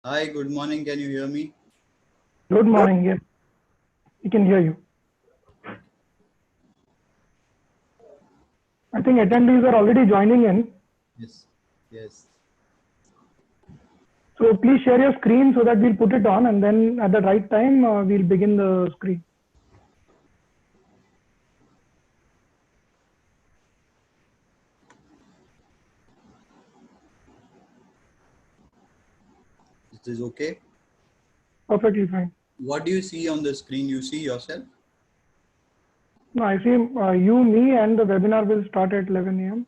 Hi, good morning. Can you hear me? Good morning. Yes, we can hear you. I think attendees are already joining in. Yes. Yes. So please share your screen so that we'll put it on, and then at the right time, we'll begin the screen. It is okay. Perfectly fine. What do you see on the screen? You see yourself? No, I see you, me, and the webinar will start at 11 a.m.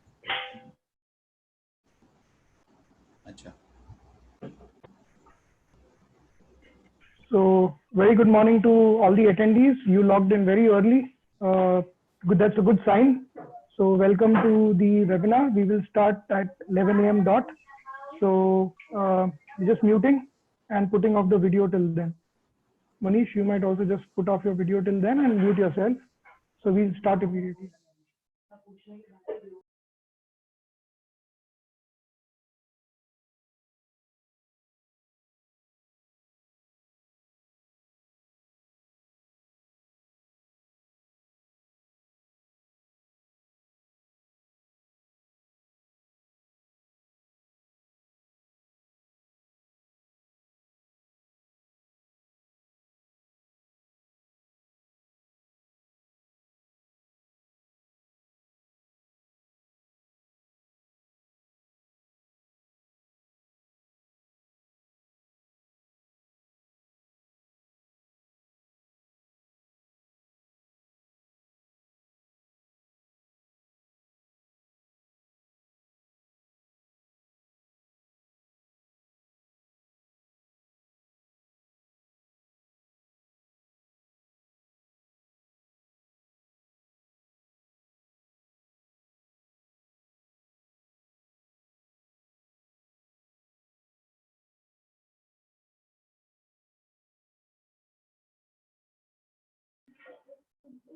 Acha. So very good morning to all the attendees. You logged in very early. That's a good sign. So welcome to the webinar. We will start at 11 a.m. dot. So just muting and putting off the video till then. Manish, you might also just put off your video till then and mute yourself. So we'll start immediately.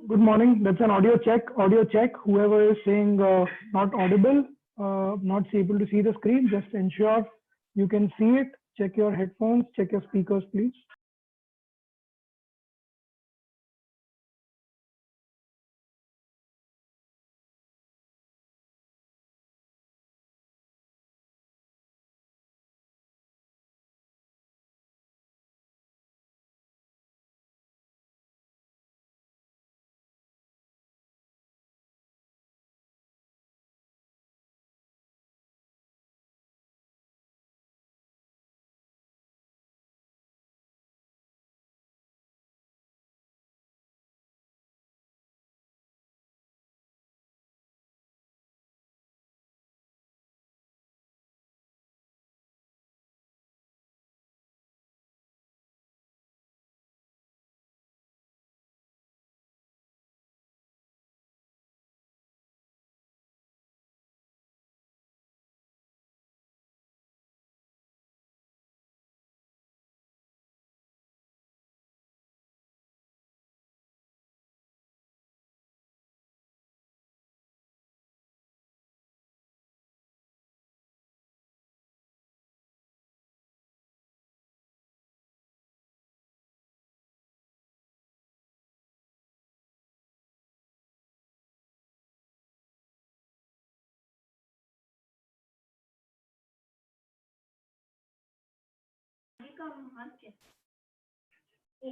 Good morning. That's an audio check. Audio check. Whoever is saying not audible, not able to see the screen, just ensure you can see it. Check your headphones. Check your speakers, please.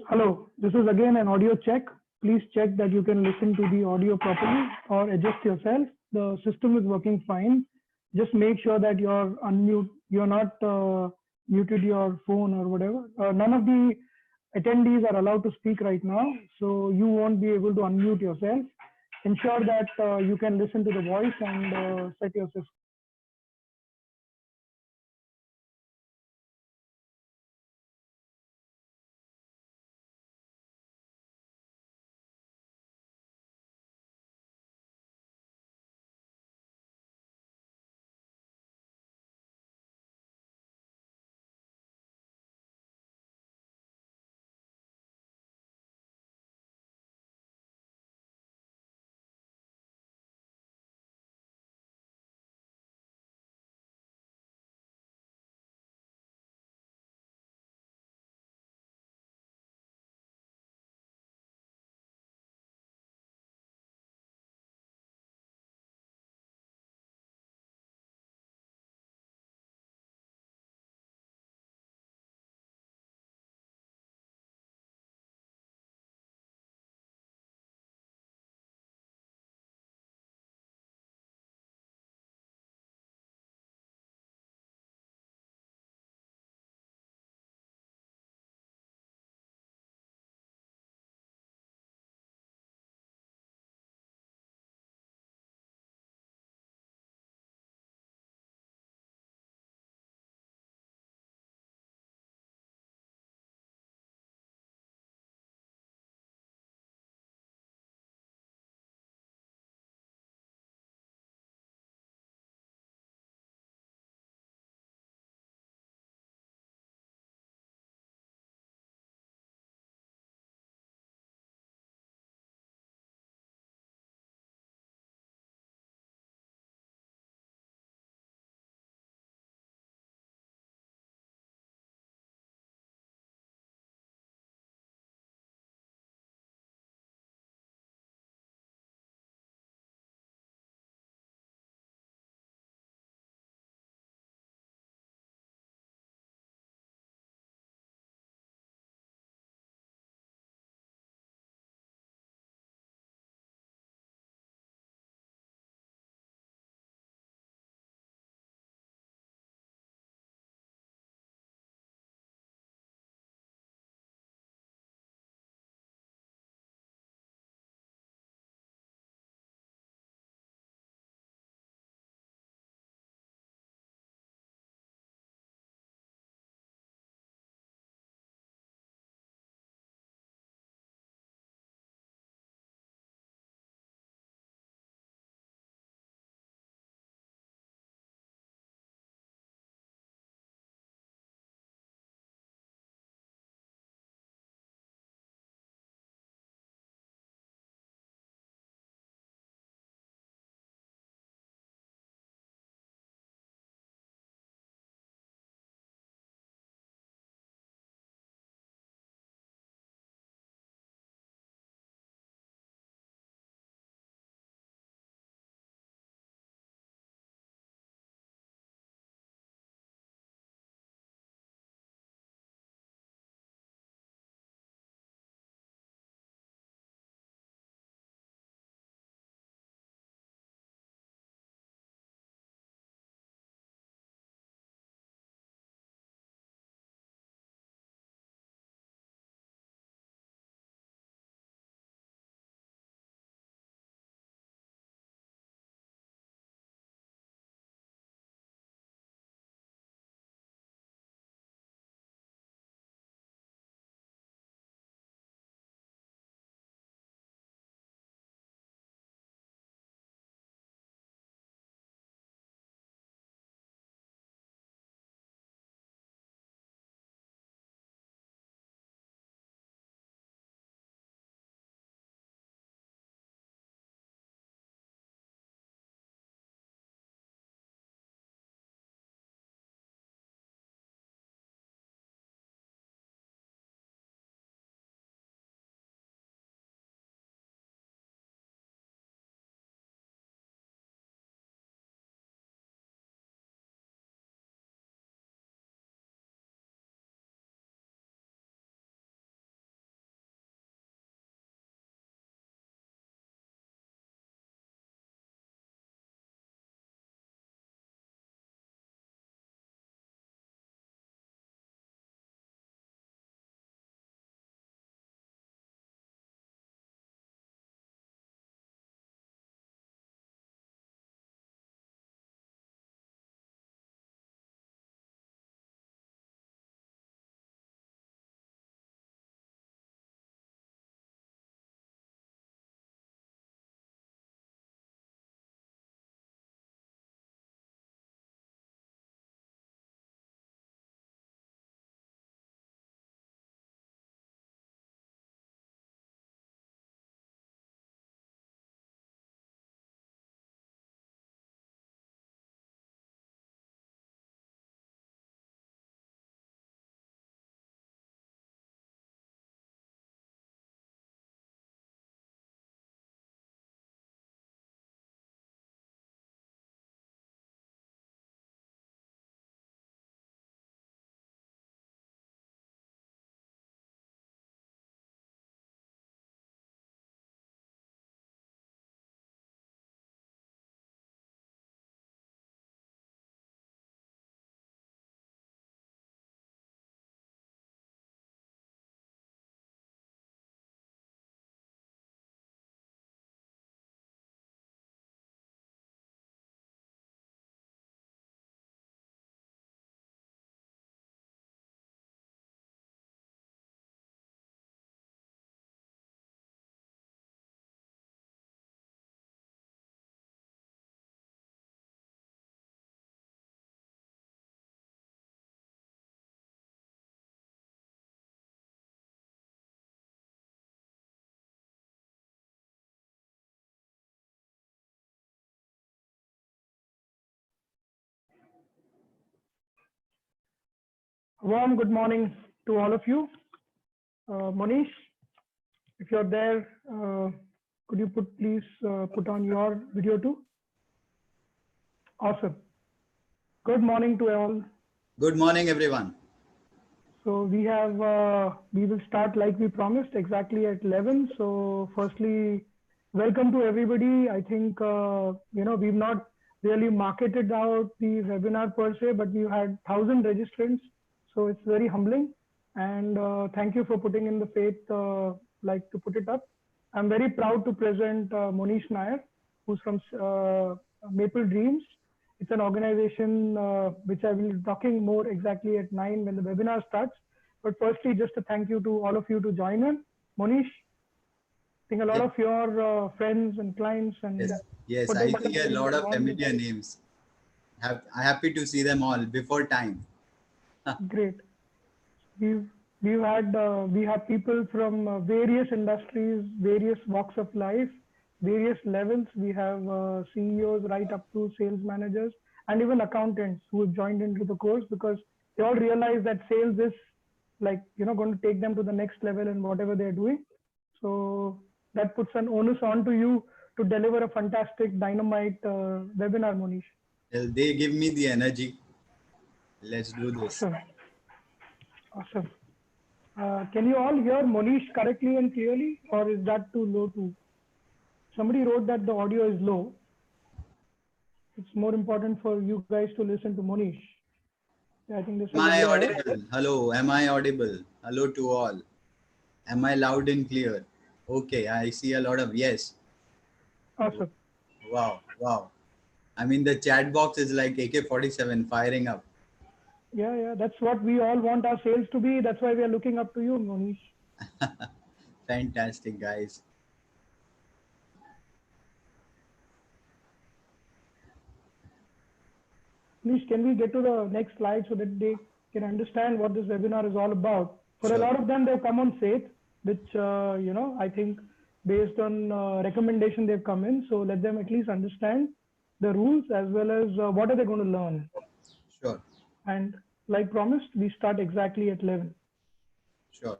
Hello, this is again an audio check. Please check that you can listen to the audio properly or adjust yourself. The system is working fine. Just make sure that you're not muted your phone or whatever. None of the attendees are allowed to speak right now, so you won't be able to unmute yourself. Ensure that you can listen to the voice and set your system. Warm good morning to all of you. Monish, if you're there, could you please put on your video too? Awesome. Good morning to all. Good morning, everyone. So we will start like we promised exactly at 11. So firstly, welcome to everybody. I think, we've not really marketed out the webinar per se, but we've had 1,000 registrants. So it's very humbling. And thank you for putting in the faith, like to put it up. I'm very proud to present Monish Nair, who's from Maple Dreams. It's an organization which I will be talking more exactly at 9 when the webinar starts. But firstly, just a thank you to all of you to join in. Monish, I think a lot of your friends and clients and yes, I see a lot of familiar names. I'm happy to see them all before time. Great. We have people from various industries, various walks of life, various levels. We have CEOs right up to sales managers and even accountants who have joined into the course because they all realize that sales is going to take them to the next level in whatever they're doing. So that puts an onus on to you to deliver a fantastic dynamite webinar, Monish. Well, they give me the energy. Let's do this. Awesome. Can you all hear Monish correctly and clearly, or is that too low too? Somebody wrote that the audio is low. It's more important for you guys to listen to Monish. I think this is. Am I audible? Hello, am I audible? Hello to all. Am I loud and clear? Okay, I see a lot of yes. Awesome. Wow. I mean, the chat box is like AK-47 firing up. Yeah, that's what we all want our sales to be. That's why we are looking up to you, Monish. Fantastic, guys. Please, can we get to the next slide so that they can understand what this webinar is all about? For a lot of them, they've come on faith, which, I think based on recommendation they've come in. So let them at least understand the rules as well as what are they going to learn. Sure. And like promised, we start exactly at 11. Sure.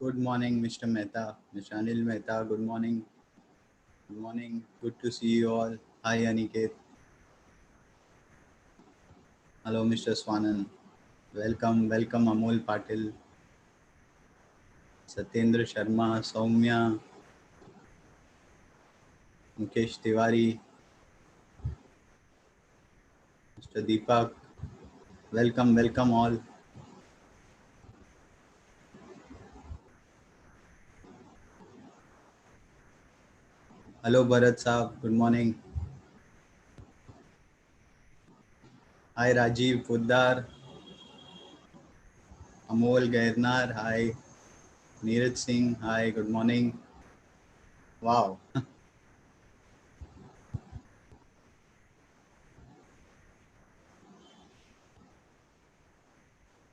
Good morning, Mr. Mehta, Mr. Anil Mehta. Good morning. Good morning. Good to see you all. Hi, Aniket. Hello, Mr. Swanan. Welcome, Amol Patil, Satyendra Sharma, Soumya, Mukesh Tiwari, Mr. Deepak. Welcome all. Hello, Bharat Saab. Good morning. Hi, Rajiv Poddar. Amol Gairnar. Hi. Neeraj Singh. Hi, good morning. Wow.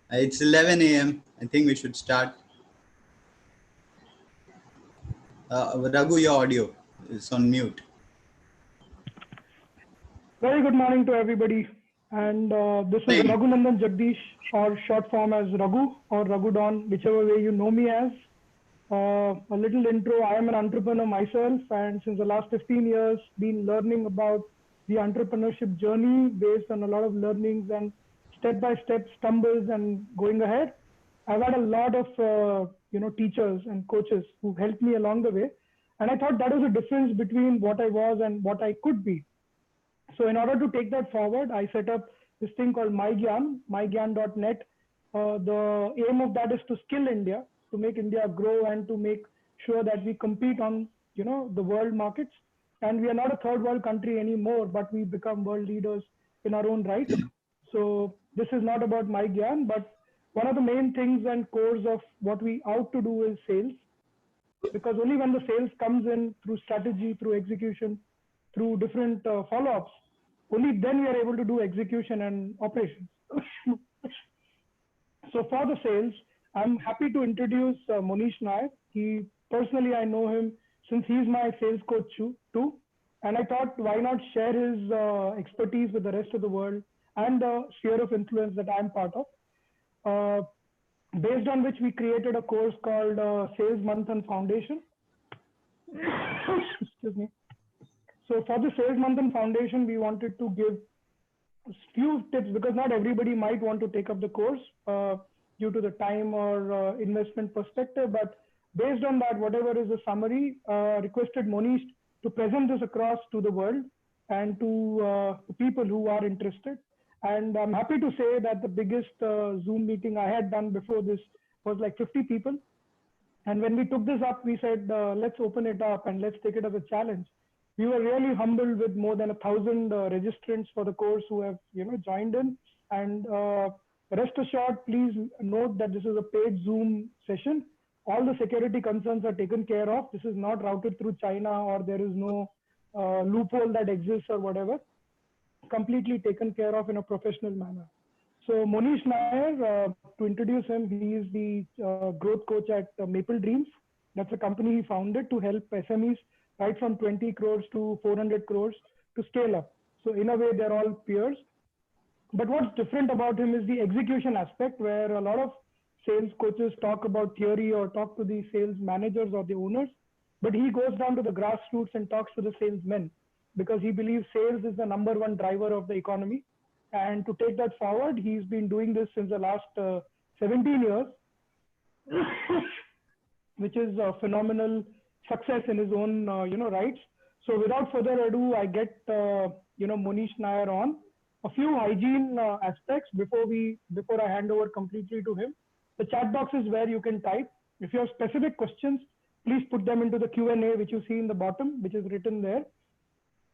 It's 11 a.m. I think we should start. Raghu, your audio is on mute. Very good morning to everybody. And this is Raghunandan Jagdish, or short form as Raghu or Raghu Don, whichever way you know me as. A little intro, I am an entrepreneur myself, and since the last 15 years, been learning about the entrepreneurship journey based on a lot of learnings and step-by-step stumbles and going ahead. I've had a lot of teachers and coaches who helped me along the way. And I thought that was a difference between what I was and what I could be. So in order to take that forward, I set up this thing called MyGyan, mygyan.net, The aim of that is to skill India, to make India grow and to make sure that we compete on, the world markets. And we are not a third world country anymore, but we become world leaders in our own right. So this is not about my gyan, but one of the main things and cores of what we out to do is sales, because only when the sales comes in through strategy, through execution, through different follow-ups, only then we are able to do execution and operations. So for the sales, I'm happy to introduce Monish Nair. He personally, I know him since he's my sales coach too. And I thought, why not share his expertise with the rest of the world and the sphere of influence that I'm part of. Based on which we created a course called Sales Manthan Foundation. Excuse me. So for the Sales Manthan Foundation, we wanted to give few tips, because not everybody might want to take up the course due to the time or investment perspective. But based on that, whatever is the summary, requested Monish to present this across to the world and to people who are interested. And I'm happy to say that the biggest Zoom meeting I had done before this was like 50 people. And when we took this up, we said, let's open it up and let's take it as a challenge. We were really humbled with more than 1,000 registrants for the course who have, joined in. And rest assured, please note that this is a paid Zoom session. All the security concerns are taken care of. This is not routed through China, or there is no loophole that exists or whatever. Completely taken care of in a professional manner. So Monish Nair, to introduce him, he is the growth coach at Maple Dreams. That's a company he founded to help SMEs right from 20 crores to 400 crores to scale up. So in a way, they're all peers. But what's different about him is the execution aspect, where a lot of sales coaches talk about theory or talk to the sales managers or the owners, but he goes down to the grassroots and talks to the salesmen, because he believes sales is the #1 driver of the economy. And to take that forward, he's been doing this since the last 17 years, which is a phenomenal success in his own, rights. So without further ado, I get, Monish Nair on. A few hygiene aspects before I hand over completely to him. The chat box is where you can type. If you have specific questions, please put them into the Q&A, which you see in the bottom, which is written there.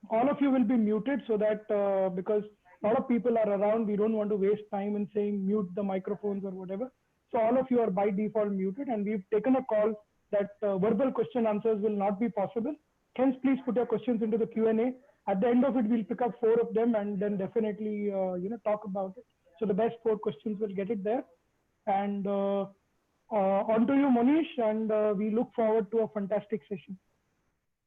All of you will be muted, so that because a lot of people are around, we don't want to waste time in saying mute the microphones or whatever. So all of you are by default muted, and we've taken a call that verbal question answers will not be possible. Hence, please put your questions into the Q&A. At the end of it, we'll pick up 4 of them and then definitely talk about it. So the best 4 questions will get it there. And on to you, Monish, and we look forward to a fantastic session.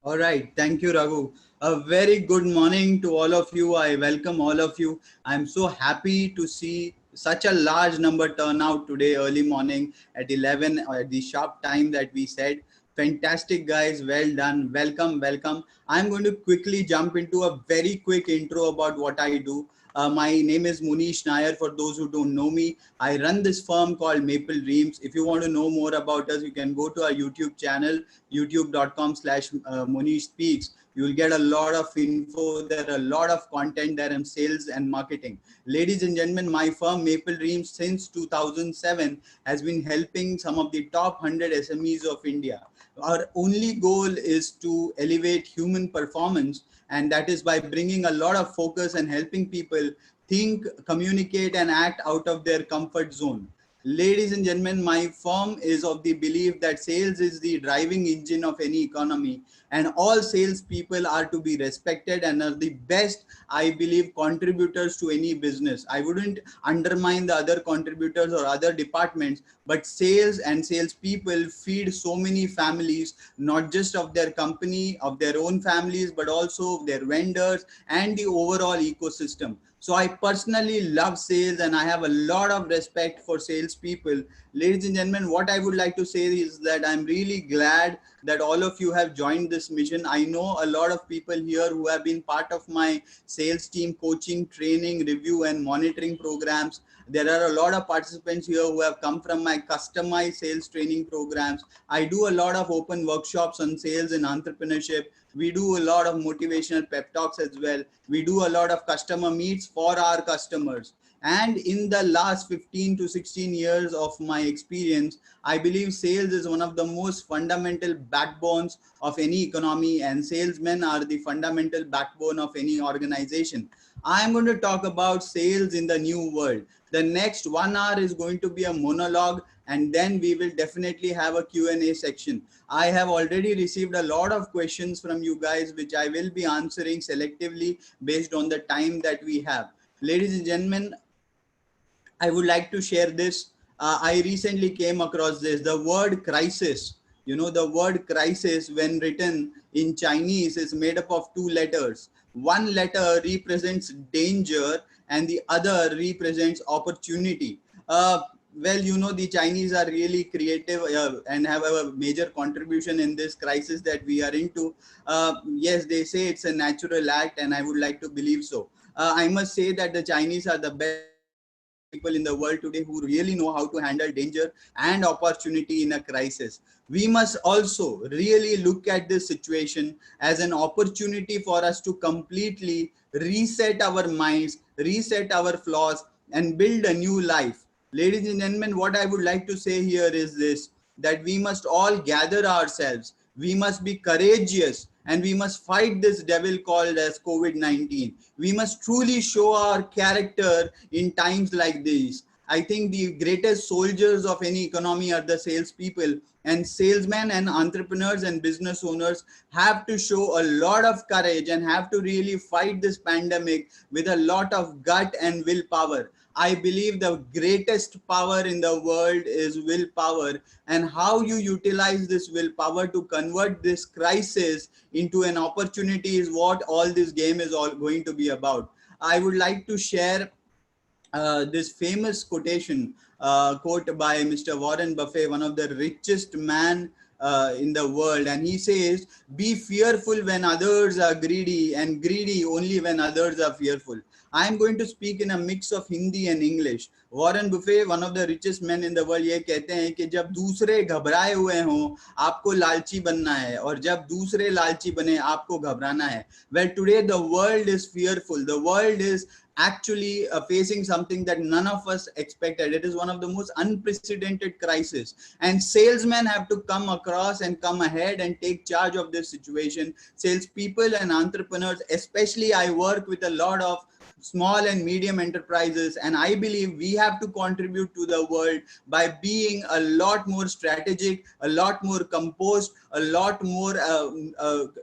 All right. Thank you, Raghu. A very good morning to all of you. I welcome all of you. I'm so happy to see such a large number turn out today early morning at 11 at the sharp time that we said. Fantastic, guys. Well done. Welcome, welcome. I'm going to quickly jump into a very quick intro about what I do. My name is Monish Nair. For those who don't know me, I run this firm called Maple Dreams. If you want to know more about us, you can go to our YouTube channel, youtube.com/Monish Speaks. You will get a lot of info. There are a lot of content there in sales and marketing. Ladies and gentlemen, my firm Maple Dreams since 2007 has been helping some of the top 100 SMEs of India. Our only goal is to elevate human performance, and that is by bringing a lot of focus and helping people think, communicate, and act out of their comfort zone. Ladies and gentlemen, my firm is of the belief that sales is the driving engine of any economy, and all sales people are to be respected and are the best, I believe, contributors to any business. I wouldn't undermine the other contributors or other departments, but sales and sales people feed so many families, not just of their company, of their own families, but also their vendors and the overall ecosystem. So I personally love sales, and I have a lot of respect for salespeople. Ladies and gentlemen, what I would like to say is that I'm really glad that all of you have joined this mission. I know a lot of people here who have been part of my sales team coaching, training, review, and monitoring programs. There are a lot of participants here who have come from my customized sales training programs. I do a lot of open workshops on sales and entrepreneurship. We do a lot of motivational pep talks as well. We do a lot of customer meets for our customers. And in the last 15 to 16 years of my experience, I believe sales is one of the most fundamental backbones of any economy, and salesmen are the fundamental backbone of any organization. I'm going to talk about sales in the new world. The next 1 hour is going to be a monologue, and then we will definitely have a Q&A section. I have already received a lot of questions from you guys, which I will be answering selectively based on the time that we have. Ladies and gentlemen, I would like to share this. I recently came across this. The word crisis, the word crisis, when written in Chinese, is made up of two letters. One letter represents danger and the other represents opportunity. Well, the Chinese are really creative and have a major contribution in this crisis that we are into. Yes, they say it's a natural act, and I would like to believe so. I must say that the Chinese are the best people in the world today who really know how to handle danger and opportunity in a crisis. We must also really look at this situation as an opportunity for us to completely reset our minds, reset our flaws, and build a new life. Ladies and gentlemen, what I would like to say here is this, that we must all gather ourselves. We must be courageous, and we must fight this devil called as COVID-19. We must truly show our character in times like these. I think the greatest soldiers of any economy are the salespeople, and salesmen and entrepreneurs and business owners have to show a lot of courage and have to really fight this pandemic with a lot of gut and willpower. I believe the greatest power in the world is willpower, and how you utilize this willpower to convert this crisis into an opportunity is what all this game is all going to be about. I would like to share this famous quote by Mr. Warren Buffett, one of the richest man in the world, and he says, "Be fearful when others are greedy, and greedy only when others are fearful." I am going to speak in a mix of Hindi and English. Warren Buffett, one of the richest man in the world, ये कहते हैं कि जब दूसरे घबराए हुए हों आपको लालची बनना है, और जब दूसरे लालची बने आपको घबराना है. Well, today the world is fearful. The world is actually facing something that none of us expected. It is one of the most unprecedented crises, and salesmen have to come across and come ahead and take charge of this situation. Salespeople and entrepreneurs, especially, I work with a lot of small and medium enterprises, and I believe we have to contribute to the world by being a lot more strategic, a lot more composed, a lot more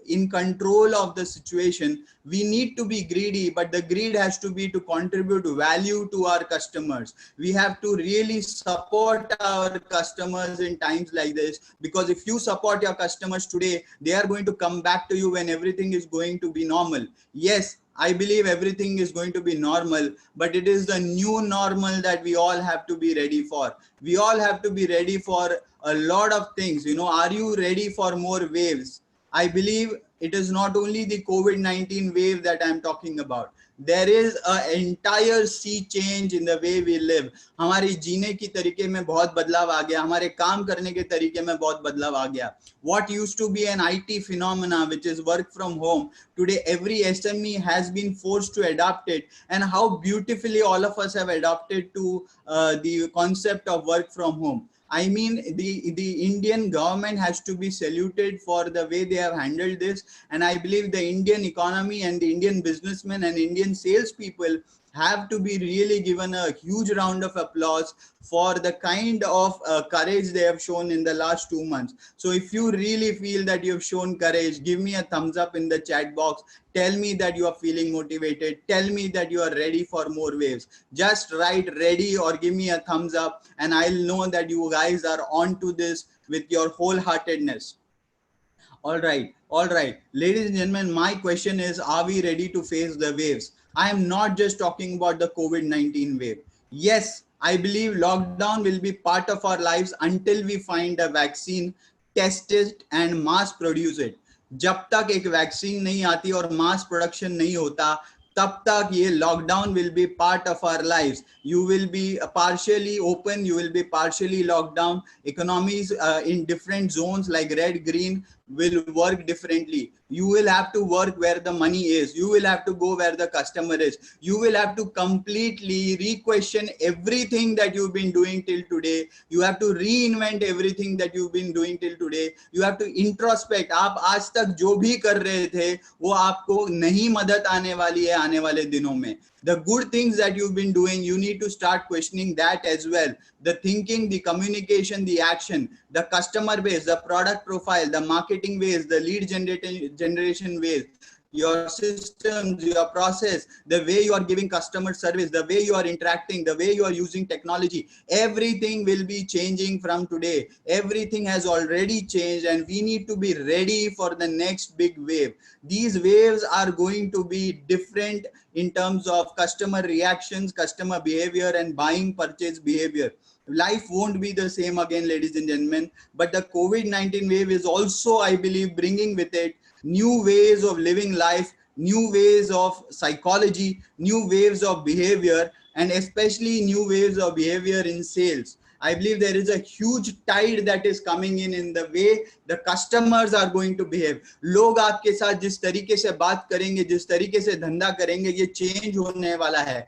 in control of the situation. We need to be greedy, but the greed has to be to contribute value to our customers. We have to really support our customers in times like this, because if you support your customers today, they are going to come back to you when everything is going to be normal. Yes, I believe everything is going to be normal, but it is the new normal that we all have to be ready for. We all have to be ready for a lot of things. Are you ready for more waves? I believe it is not only the COVID-19 wave that I'm talking about. There is an entire sea change in the way we live. हमारी जीने की तरीके में बहुत बदलाव आ गया, हमारे काम करने के तरीके में बहुत बदलाव आ गया. What used to be an IT phenomena, which is work from home, today every SME has been forced to adapt it, and how beautifully all of us have adapted to the concept of work from home. I mean, the Indian government has to be saluted for the way they have handled this. And I believe the Indian economy and the Indian businessmen and Indian salespeople have to be really given a huge round of applause for the kind of courage they have shown in the last 2 months. So if you really feel that you have shown courage, give me a thumbs up in the chat box. Tell me that you are feeling motivated. Tell me that you are ready for more waves. Just write ready or give me a thumbs up, and I'll know that you guys are on to this with your wholeheartedness. All right. Ladies and gentlemen, my question is, are we ready to face the waves? I am not just talking about the COVID-19 wave. Yes, I believe lockdown will be part of our lives until we find a vaccine, test it, and mass produce it. जब तक एक vaccine नहीं आती और mass production नहीं होता, तब तक ये lockdown will be part of our lives. You will be partially open, you will be partially locked down. Economies in different zones like red, green will work differently. You will have to work where the money is. You will have to go where the customer is. You will have to completely re-question everything that you've been doing till today. You have to reinvent everything that you've been doing till today. You have to introspect. आप आज तक जो भी कर रहे थे वो आपको नहीं मदद आने वाली है आने वाले दिनों में. The good things that you've been doing, you need to start questioning that as well. The thinking, the communication, the action, the customer base, the product profile, the marketing ways, the lead generation ways, your systems, your process, the way you are giving customer service, the way you are interacting, the way you are using technology, everything will be changing from today. Everything has already changed and we need to be ready for the next big wave. These waves are going to be different in terms of customer reactions, customer behavior, and buying purchase behavior. Life won't be the same again, ladies and gentlemen, but the COVID-19 wave is also, I believe, bringing with it new ways of living life, new ways of psychology, new waves of behavior, and especially new waves of behavior in sales. I believe there is a huge tide that is coming in the way the customers are going to behave. लोग आपके साथ जिस तरीके से बात करेंगे, जिस तरीके से धंधा करेंगे, ये change होने वाला है.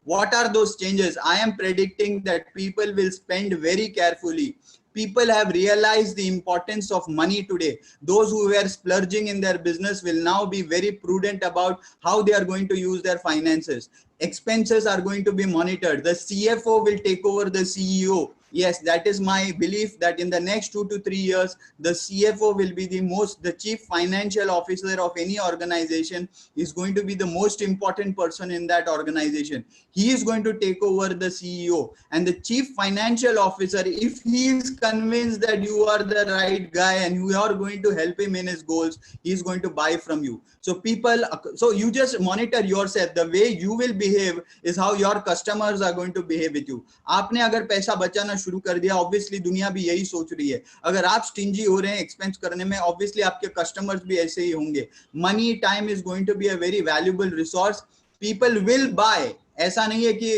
What are those changes? I am predicting that people will spend very carefully. People have realized the importance of money today. Those who were splurging in their business will now be very prudent about how they are going to use their finances. Expenses are going to be monitored. The CFO will take over the CEO. Yes, that is my belief that in the next 2 to 3 years, the CFO will be the chief financial officer of any organization is going to be the most important person in that organization. He is going to take over the CEO, and the chief financial officer, if he is convinced that you are the right guy and you are going to help him in his goals, he is going to buy from you. So you just monitor yourself. The way you will behave is how your customers are going to behave with you. आपने अगर पैसा बचाना शुरू कर दिया, obviously दुनिया भी यही सोच रही है. अगर आप स्टिंजी हो रहे हैं एक्सपेंस करने में, ऑब्वियसली आपके कस्टमर्स भी ऐसे ही होंगे. Money time is going to be a very valuable resource. People will buy. ऐसा नहीं है कि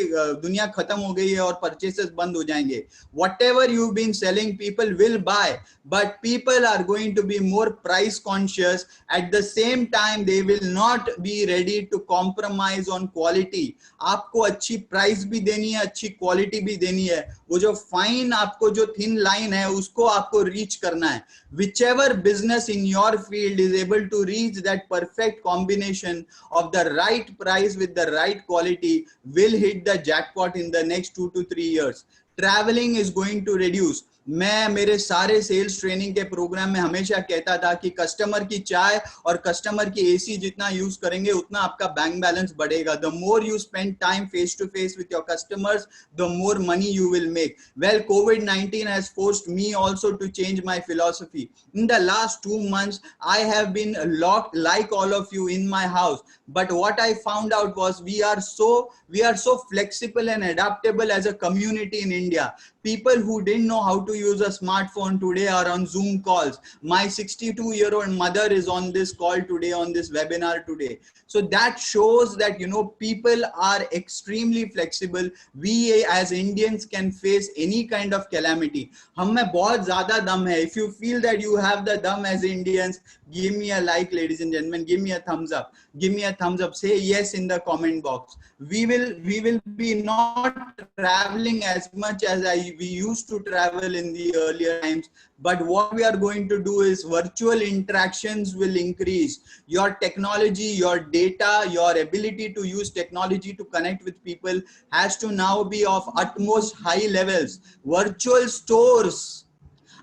दुनिया खत्म हो गई है और परचेसेस बंद हो जाएंगे. Whatever you've been selling, people will buy, but people are going to be more price conscious. At the same time, they will not be ready to compromise on quality. आपको अच्छी प्राइस भी देनी है, अच्छी quality भी देनी है. वो जो फाइन आपको जो थिन लाइन है उसको आपको रीच करना है. Whichever business in your field is able to reach that perfect combination of the right price with the right quality will hit the jackpot in the next 2 to 3 years. Traveling is going to reduce. मैं मेरे सारे sales training के programme में हमेशा कहता था कि customer की चाय और कस्टमर की एसी जितना यूज करेंगे उतना आपका बैंक बैलेंस बढ़ेगा. The more you spend time face to face with your customers, the more money you will make. Well, COVID-19 has forced me also to change my philosophy. In the last 2 months, I have been locked like all of you in my house. But what I found out was we are so flexible and adaptable as a community in India. People who didn't know how to use a smartphone today are on Zoom calls. My 62-year-old mother is on this call today, on this webinar today. So that shows that, people are extremely flexible. We as Indians can face any kind of calamity. हम में बहुत ज़्यादा दम है. If you feel that you have the dum as Indians, give me a like, ladies and gentlemen. Give me a thumbs up. Give me a thumbs up. Say yes in the comment box. We will be not traveling as much as we used to travel in the earlier times. But what we are going to do is virtual interactions will increase. Your technology, your data, your ability to use technology to connect with people has to now be of utmost high levels. Virtual stores.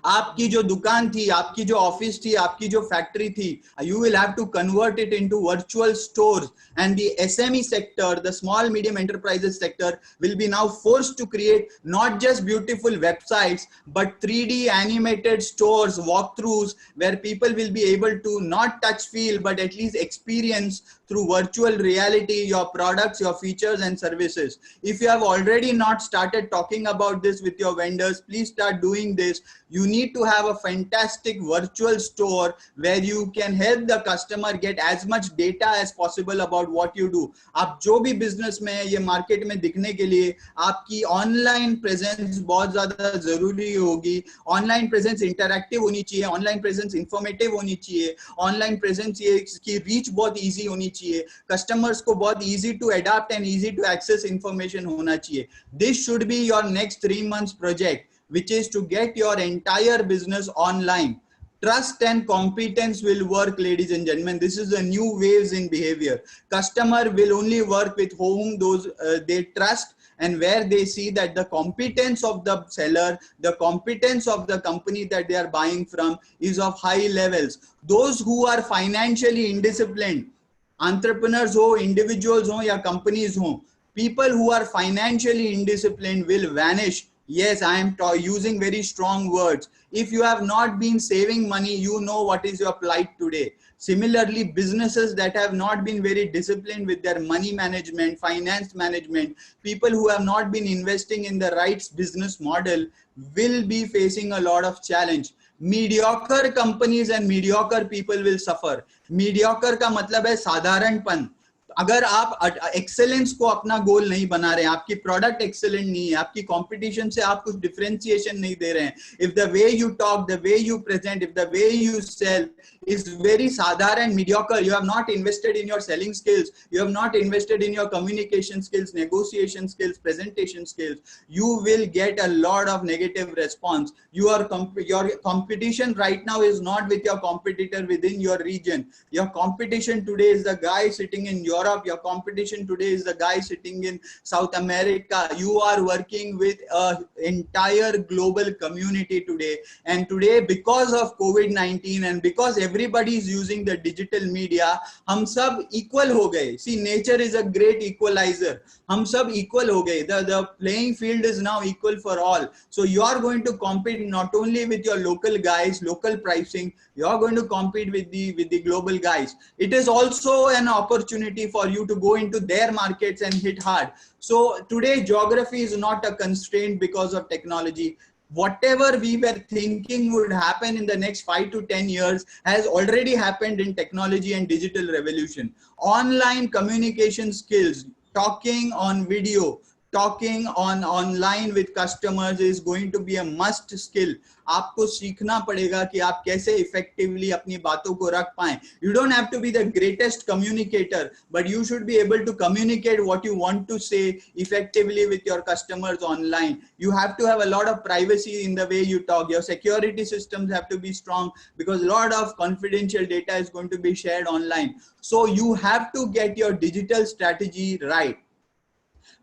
आपकी जो दुकान थी, आपकी जो office थी, आपकी जो factory थी, you will have to convert it into virtual stores. And the SME sector, the small medium enterprises sector, will be now forced to create not just beautiful websites but 3D animated stores, walkthroughs, where people will be able to not touch, feel, but at least experience through virtual reality your products, your features and services. If you have already not started talking about this with your vendors, please start doing this. You need to have a fantastic virtual store where you can help the customer get as much data as possible about what you do. आप जो भी business में है, ये market में दिखने के लिए आपकी ऑनलाइन प्रेजेंस बहुत ज्यादा जरूरी होगी. ऑनलाइन प्रेजेंस इंटरैक्टिव होनी चाहिए, ऑनलाइन प्रेजेंस इंफॉर्मेटिव होनी चाहिए, ऑनलाइन प्रेजेंस ये की रीच बहुत इजी होनी चाहिए, कस्टमर्स को बहुत easy to adopt and easy to access information होना चाहिए. This should be your next 3 months project, which is to get your entire business online. Trust and competence will work, ladies and gentlemen. This is a new waves in behavior. Customer will only work with whom those they trust, and where they see that the competence of the seller, the competence of the company that they are buying from is of high levels. Those who are financially indisciplined, entrepreneurs ho, individuals ho ya companies ho, people who are financially indisciplined will vanish. Yes, I am using very strong words. If you have not been saving money, you know what is your plight today. Similarly, businesses that have not been very disciplined with their money management, finance management, people who have not been investing in the right business model will be facing a lot of challenge. Mediocre companies and mediocre people will suffer. Mediocre का मतलब है साधारणपन. अगर आप excellence को अपना गोल नहीं बना रहे हैं, आपकी प्रोडक्ट एक्सेलेंट नहीं है, आपकी कंपटीशन से आप कुछ डिफरेंशिएशन नहीं दे रहे हैं, if the way you talk, the way you present, if the way you sell is very साधारण, mediocre, you have not invested in your selling skills, you have not invested in your communication skills, negotiation skills, presentation skills, you will get a lot of negative response. Your competition right now is not with your competitor within your region. Your competition today is the guy sitting in Europe. Your competition today is the guy sitting in South America. You are working with an entire global community today. And today, because of COVID-19 and because everybody is using the digital media, हम सब equal हो गए. See, nature is a great equalizer. हम सब equal हो गए. The playing field is now equal for all. So you are going to compete not only with your local guys, local pricing, you are going to compete with the global guys. It is also an opportunity for you to go into their markets and hit hard. So today, geography is not a constraint because of technology. Whatever we were thinking would happen in the next 5 to 10 years has already happened in technology and digital revolution. Online communication skills, talking on video, talking online with customers is going to be a must skill. आपको सीखना पड़ेगा कि आप कैसे effectively अपनी बातों को रख पाएं. You don't have to be the greatest communicator, but you should be able to communicate what you want to say effectively with your customers online. You have to have a lot of privacy in the way you talk. Your security systems have to be strong because a lot of confidential data is going to be shared online. So you have to get your digital strategy right.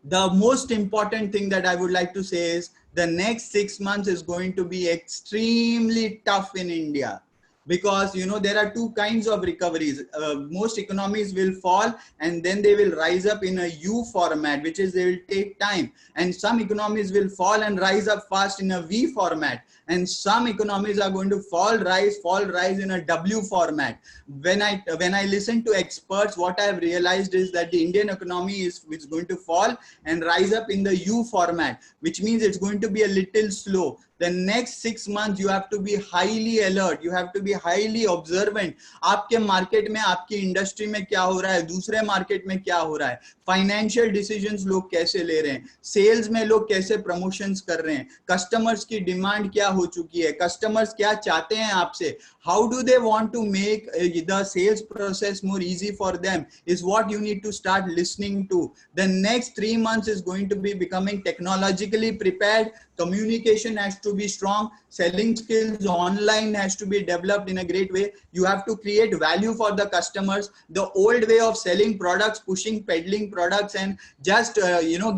The most important thing that I would like to say is the next 6 months is going to be extremely tough in India because, you know, there are two kinds of recoveries. Most economies will fall and then they will rise up in a U format, which is they will take time. And some economies will fall and rise up fast in a V format. And some economies are going to fall, rise in a W format. When I listen to experts, what I have realized is that the Indian economy is going to fall and rise up in the U format, which means it's going to be a little slow. The next 6 months, you have to be highly alert. You have to be highly observant. आपके market में, आपकी industry में क्या हो रहा है, दूसरे market में क्या हो रहा है, फाइनेंशियल डिसीजंस लोग कैसे ले रहे हैं, सेल्स में लोग कैसे प्रमोशंस कर रहे हैं, कस्टमर्स की डिमांड क्या हो चुकी है, कस्टमर्स क्या चाहते हैं आपसे, how do they want to make the sales process more easy for them is what you need to start listening to. The next 3 months is going to be becoming technologically prepared. Communication has to be strong. Selling skills online has to be developed in a great way. You have to create value for the customers. The old way of selling products, pushing, peddling products and just,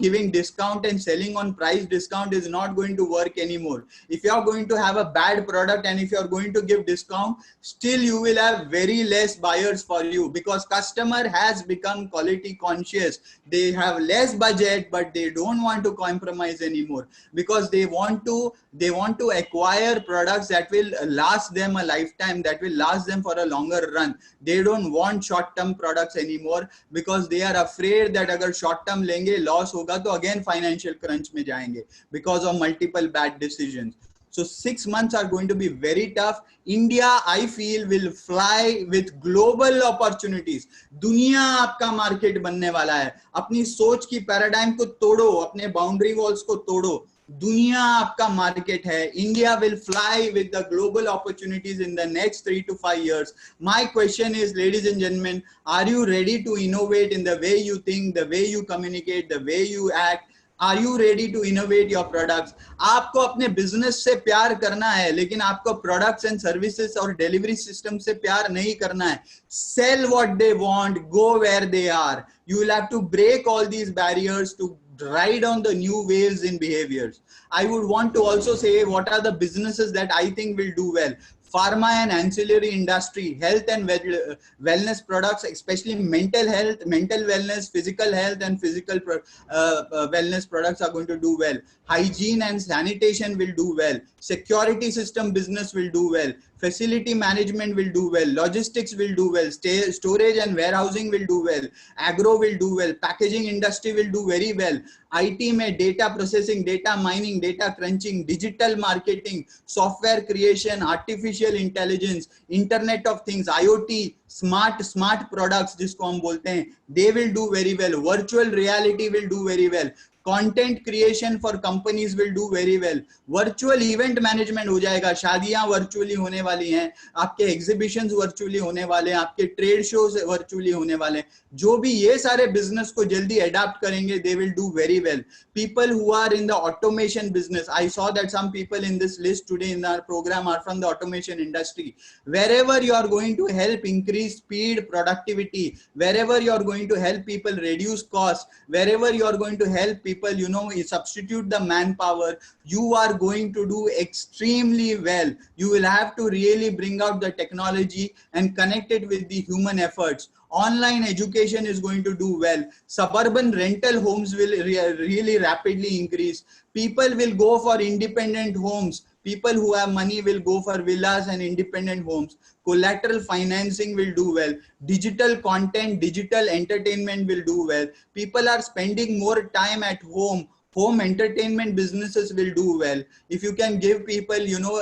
giving discount and selling on price discount is not going to work anymore. If you are going to have a bad product and if you are going to give discount, still you will have very less buyers for you because customer has become quality conscious. They have less budget, but they don't want to compromise anymore because they want to They want to acquire products that will last them a lifetime, that will last them for a longer run. They don't want short-term products anymore because they are afraid that agar short-term lenge, loss hoga to again financial crunch mein jayenge because of multiple bad decisions. So 6 months are going to be very tough. India, I feel, will fly with global opportunities. दुनिया आपका market बनने वाला है. अपनी सोच की paradigm को तोड़ो, अपने बाउंड्री वॉल्स को तोड़ो. दुनिया आपका मार्केट है. India will fly with the global opportunities in the next 3 to 5 years. My question is, ladies and gentlemen, are you ready to innovate in the way you think, the way you communicate, the way you act? Are you ready to innovate your products? आपको अपने business से प्यार करना है, लेकिन आपको products and services और delivery system से प्यार नहीं करना है. Sell what they want, go where they are. You will have to break all these barriers to ride on the new waves in behaviors. I would want to also say what are the businesses that I think will do well. Pharma and ancillary industry, health and wellness products, especially mental health, mental wellness, physical health and physical wellness products are going to do well. Hygiene and sanitation will do well. Security system business will do well. Facility management will do well. Logistics will do well. Storage and warehousing will do well. Agro will do well. Packaging industry will do very well. IT में data processing, data mining, data crunching, digital marketing, software creation, artificial intelligence, Internet of Things, IoT, smart products जिसको हम बोलते हैं, they will do very well. Virtual reality will do very well. Content creation for companies will do very well. Virtual event management हो जाएगा. शादियां virtually होने वाली हैं, आपके exhibitions virtually होने वाले हैं, आपके trade shows virtually होने वाले हैं. जो भी ये सारे business को जल्दी adapt करेंगे, they will do very well. People who are in the automation business, I saw that some people in this list today in our program are from the automation industry. Wherever you are going to help increase speed, productivity, wherever you are going to help people reduce cost, wherever you are going to help people, you know, substitute the manpower, you are going to do extremely well. You will have to really bring out the technology and connect it with the human efforts. Online education is going to do well. Suburban rental homes will really rapidly increase. People will go for independent homes. People who have money will go for villas and independent homes. Collateral financing will do well. Digital content, digital entertainment will do well. People are spending more time at home. Home entertainment businesses will do well. If you can give people, you know,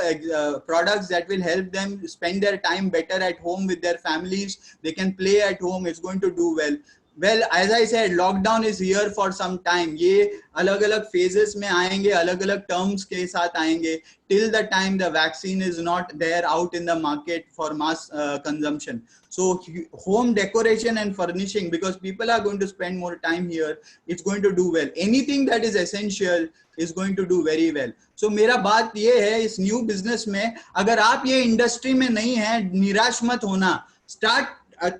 products that will help them spend their time better at home with their families, they can play at home, it's going to do well. Well, as I said, lockdown is here for some time. ये अलग-अलग phases में आएंगे, अलग-अलग terms के साथ आएंगे. Till the time the vaccine is not there out in the market for mass consumption. So home decoration and furnishing, because people are going to spend more time here, it's going to do well. Anything that is essential is going to do very well. So मेरा बात ये है, इस new business में अगर आप ये industry में नहीं हैं, निराश मत होना. Start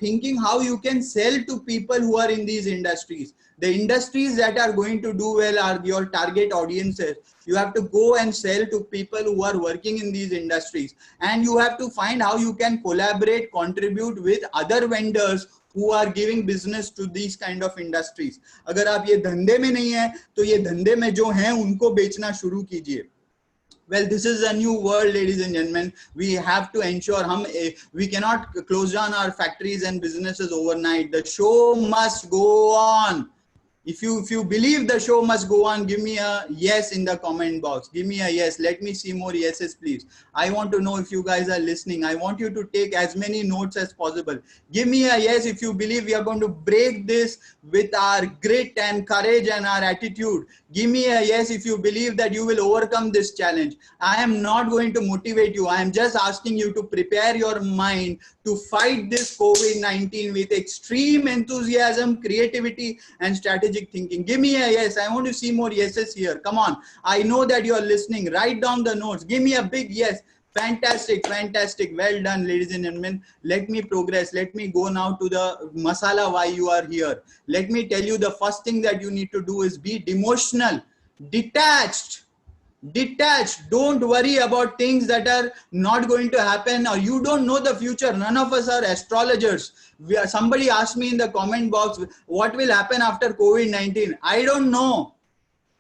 thinking how you can sell to people who are in these industries. The industries that are going to do well are your target audiences. You have to go and sell to people who are working in these industries, and you have to find how you can collaborate, contribute with other vendors who are giving business to these kind of industries. अगर आप ये धंधे में नहीं हैं, तो ये धंधे में जो हैं उनको बेचना शुरू कीजिए. Well, this is a new world, ladies and gentlemen. We have to ensure we cannot close down our factories and businesses overnight. The show must go on. If you believe the show must go on, give me a yes in the comment box. Give me a yes. Let me see more yeses, please. I want to know if you guys are listening. I want you to take as many notes as possible. Give me a yes if you believe we are going to break this with our grit and courage and our attitude. Give me a yes if you believe that you will overcome this challenge. I am not going to motivate you. I am just asking you to prepare your mind to fight this COVID-19 with extreme enthusiasm, creativity, and strategic thinking. Give me a yes. I want to see more yeses here. Come on. I know that you are listening. Write down the notes. Give me a big yes. Fantastic, fantastic. Well done, ladies and gentlemen. Let me progress. Let me go now to the masala why you are here. Let me tell you, the first thing that you need to do is be demotional, detached. Don't worry about things that are not going to happen, or you don't know the future. None of us are astrologers. Somebody asked me in the comment box, what will happen after COVID-19? I don't know.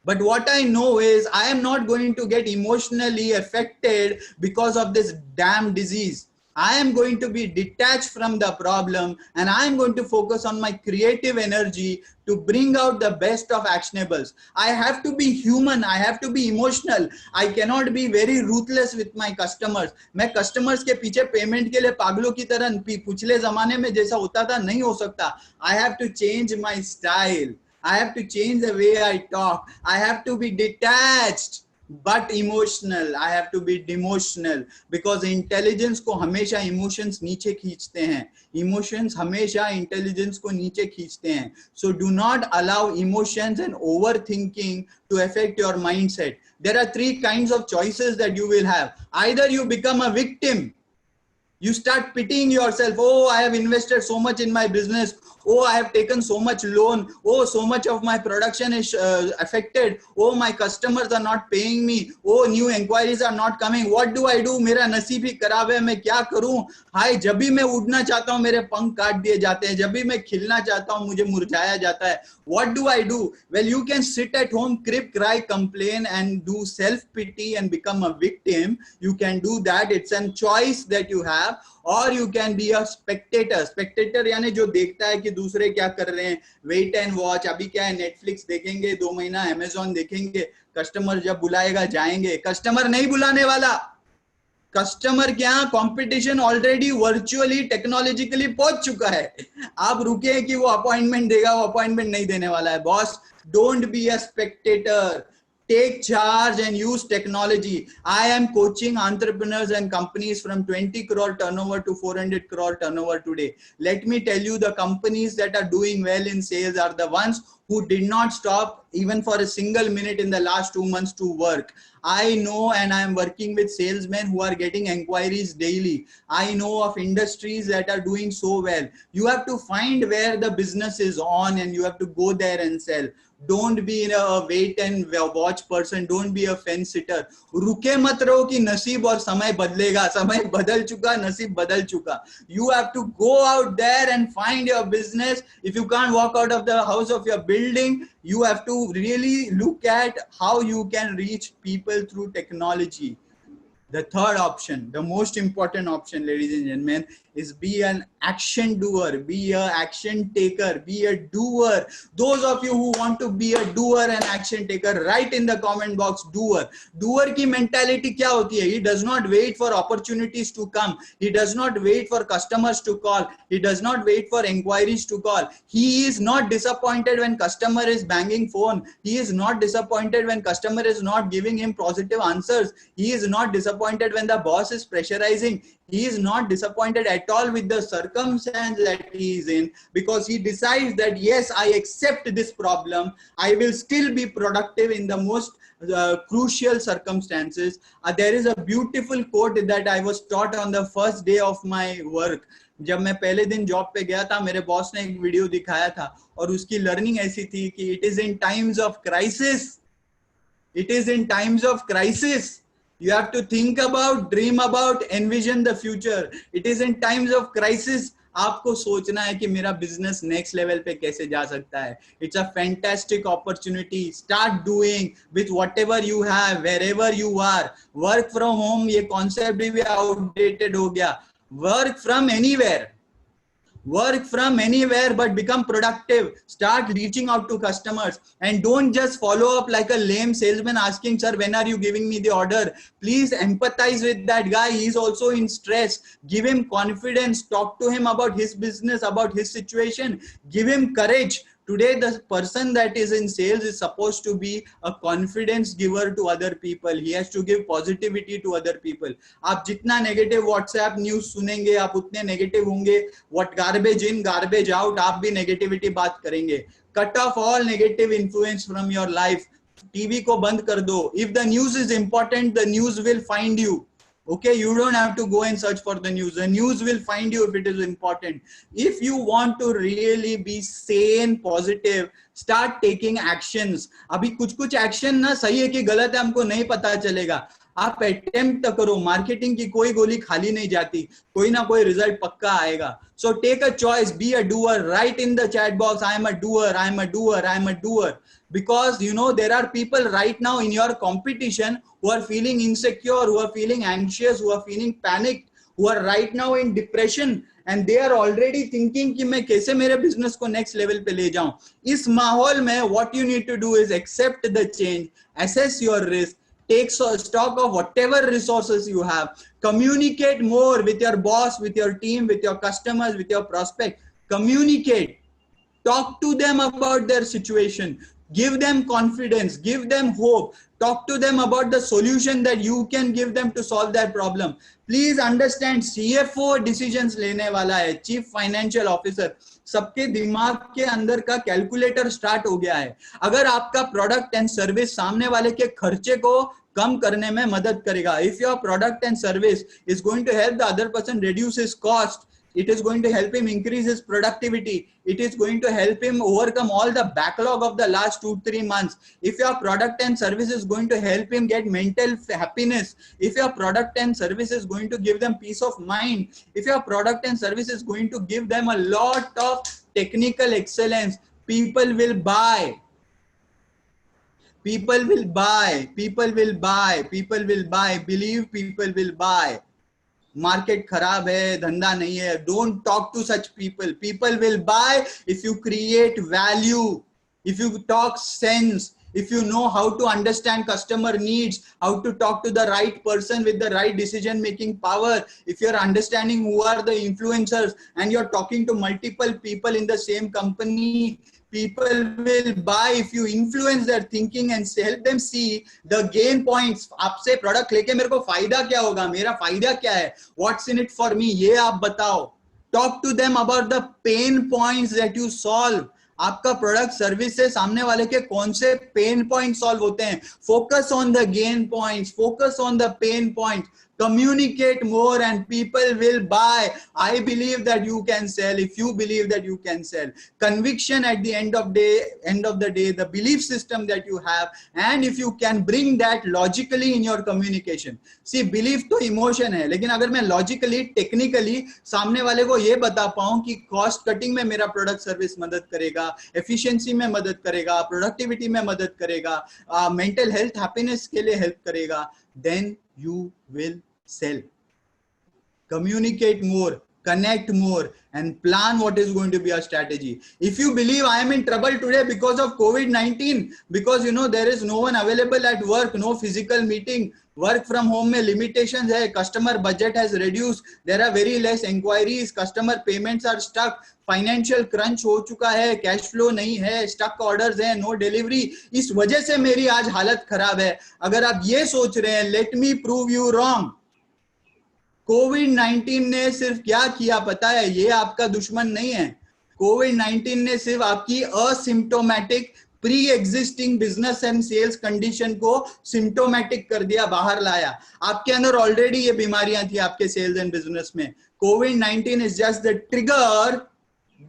But what I know is I am not going to get emotionally affected because of this damn disease. I am going to be detached from the problem, and I am going to focus on my creative energy to bring out the best of actionables. I have to be human. I have to be emotional. I cannot be very ruthless with my customers. मैं customers के पीछे payment के लिए पागलों की तरह पिछले जमाने में जैसा होता था नहीं हो सकता. I have to change my style. I have to change the way I talk. I have to be detached but emotional. I have to be demotional, because intelligence को हमेशा emotions नीचे खींचते हैं. Emotions हमेशा intelligence को नीचे खींचते हैं. So do not allow emotions and overthinking to affect your mindset. There are 3 kinds of choices that you will have. Either you become a victim. You start pitying yourself. Oh, I have invested so much in my business. Oh, I have taken so much loan. Oh, so much of my production is affected. Oh, my customers are not paying me. Oh, new inquiries are not coming. What do I do? मेरा नसीब ही खराब है, मैं क्या करूं? हाय, जब भी मैं उड़ना चाहता हूं मेरे पंख काट दिए जाते हैं. जब भी मैं खिलना चाहता हूं मुझे मुरझाया जाता है. What do I do? Well, you can sit at home, crib, cry, complain, and do self-pity and become a victim. You can do that. It's a choice that you have. Or you can be a spectator. Spectator यानी जो देखता है कि दूसरे क्या कर रहे हैं. Wait and watch. अभी क्या है, Netflix देखेंगे 2 महीना, Amazon देखेंगे. कस्टमर जब बुलाएगा जाएंगे. कस्टमर नहीं बुलाने वाला. कस्टमर क्या, कंपटीशन ऑलरेडी वर्चुअली टेक्नोलॉजिकली पहुंच चुका है. आप रुके कि वो अपॉइंटमेंट देगा, वो अपॉइंटमेंट नहीं देने वाला है. Boss, don't be a Spectator. Take charge and use technology. I am coaching entrepreneurs and companies from 20 crore turnover to 400 crore turnover today. Let me tell you, the companies that are doing well in sales are the ones who did not stop even for a single minute in the last 2 months to work. I know, and I am working with salesmen who are getting inquiries daily. I know of industries that are doing so well. You have to find where the business is on and you have to go there and sell. Don't be in a wait and watch person. Don't be a fence sitter. रुके मत रहो कि नसीब और समय बदलेगा. समय बदल चुका, नसीब बदल चुका. You have to go out there and find your business. If you can't walk out of the house of your building, you have to really look at how you can reach people through technology. The third option, the most important option, ladies and gentlemen, is be an action doer, be a action taker, be a doer. Those of you who want to be a doer and action taker, write in the comment box doer. Doer की mentality क्या होती है? He does not wait for opportunities to come. He does not wait for customers to call. He does not wait for inquiries to call. He is not disappointed when customer is banging phone. He is not disappointed when customer is not giving him positive answers. He is not disappointed when the boss is pressurizing. He is not disappointed at all with the circumstance that he is in, because he decides that yes, I accept this problem. I will still be productive in the most crucial circumstances. There is a beautiful quote that I was taught on the first day of my work. जब मैं पहले दिन job पे गया था, मेरे boss ने एक वीडियो दिखाया था और उसकी लर्निंग ऐसी थी कि it is in times of crisis, it is in times of crisis you have to think about, dream about, envision the future. It is in times of crisis आपको सोचना है कि मेरा बिजनेस नेक्स्ट लेवल पे कैसे जा सकता है. It's a fantastic opportunity. Start doing with whatever you have, wherever you are. Work from home ये कॉन्सेप्ट भी आउटडेटेड हो गया. Work from anywhere. Work from anywhere, but become productive. Start reaching out to customers and don't just follow up like a lame salesman asking, sir, when are you giving me the order? Please empathize with that guy. He's also in stress. Give him confidence. Talk to him about his business, about his situation. Give him courage. Today, the person that is in sales is supposed to be a confidence giver to other people. He has to give positivity to other people. आप जितना negative WhatsApp news सुनेंगे, आप उतने negative होंगे. What garbage in, garbage out, आप भी negativity बात करेंगे. Cut off all negative influence from your life. TV को बंद कर दो. If the news is important, the news will find you. Okay, you don't have to go and search for the news. The news will find you if it is important. If you want to really be sane, positive, start taking actions. अभी कुछ action ना सही है कि गलत है हमको नहीं पता चलेगा. आप अटेम्प्ट करो, मार्केटिंग की कोई गोली खाली नहीं जाती, कोई ना कोई रिजल्ट पक्का आएगा. So take a choice, be a doer, write in the chat box, I am a doer, I am a doer, I am a doer. Because you know there are people right now in your competition who are feeling insecure, who are feeling anxious, who are feeling panicked, who are right now in depression, and they are already thinking कि मैं कैसे मेरे business को next level पे ले जाऊं. इस माहौल में what you need to do is accept the change, assess your risk, take stock of whatever resources you have, communicate more with your boss, with your team, with your customers, with your prospect. Communicate, talk to them about their situation, give them confidence, give them hope, talk to them about the solution that you can give them to solve their problem. Please understand, CFO decisions लेने वाला है, chief financial officer, सबके दिमाग के अंदर का calculator start हो गया है. अगर आपका प्रोडक्ट एंड सर्विस सामने वाले के खर्चे को कम करने में मदद करेगा, if your product and service is going to help the other person reduce his cost, it is going to help him increase his productivity, it is going to help him overcome all the backlog of the last 2-3 months, if your product and service is going to help him get mental happiness, if your product and service is going to give them peace of mind, if your product and service is going to give them a lot of technical excellence, people will buy. People will buy, people will buy, people will buy, believe people will buy. Market खराब है, धंधा नहीं है, don't talk to such people. People will buy if you create value, if you talk sense, if you know how to understand customer needs, how to talk to the right person with the right decision making power, if you're understanding who are the influencers and you're talking to multiple people in the same company, people will buy if you influence their thinking and help them see the gain points. आपसे product लेके मेरे को फायदा क्या होगा, मेरा फायदा क्या है, what's in it for me, ये आप बताओ. Talk to them about the pain points that you solve. आपका प्रोडक्ट सर्विस से सामने वाले के कौन से पेन पॉइंट सॉल्व होते हैं. Focus on the gain points, focus on the pen points, communicate more and people will buy. I believe that you can sell if you believe that you can sell. Conviction at the end of the day, the belief system that you have, and if you can bring that logically in your communication. See, belief तो emotion है, लेकिन अगर मैं logically, technically सामने वाले को ये बता पाऊं कि cost cutting में मेरा product service मदद करेगा, efficiency में मदद करेगा, productivity में मदद करेगा, mental health happiness के लिए help करेगा, then you will sell. Communicate more, connect more, and plan what is going to be our strategy. If you believe I am in trouble today because of COVID-19, because you know there is no one available at work, no physical meeting, work from home में limitations है, customer budget has reduced, there are very less inquiries, customer payments are stuck, financial crunch हो चुका है, cash flow नहीं है, stuck orders है, no delivery, इस वजह से मेरी आज हालत खराब है. अगर आप ये सोच रहे हैं, let me prove you wrong. कोविड-19 ने सिर्फ क्या किया पता है, ये आपका दुश्मन नहीं है. कोविड-19 ने सिर्फ आपकी asymptomatic pre existing business and sales condition को सिम्प्टोमेटिक कर दिया, बाहर लाया. आपके अंदर ऑलरेडी ये बीमारियां थी आपके सेल्स एंड बिजनेस में. कोविड-19 is just the trigger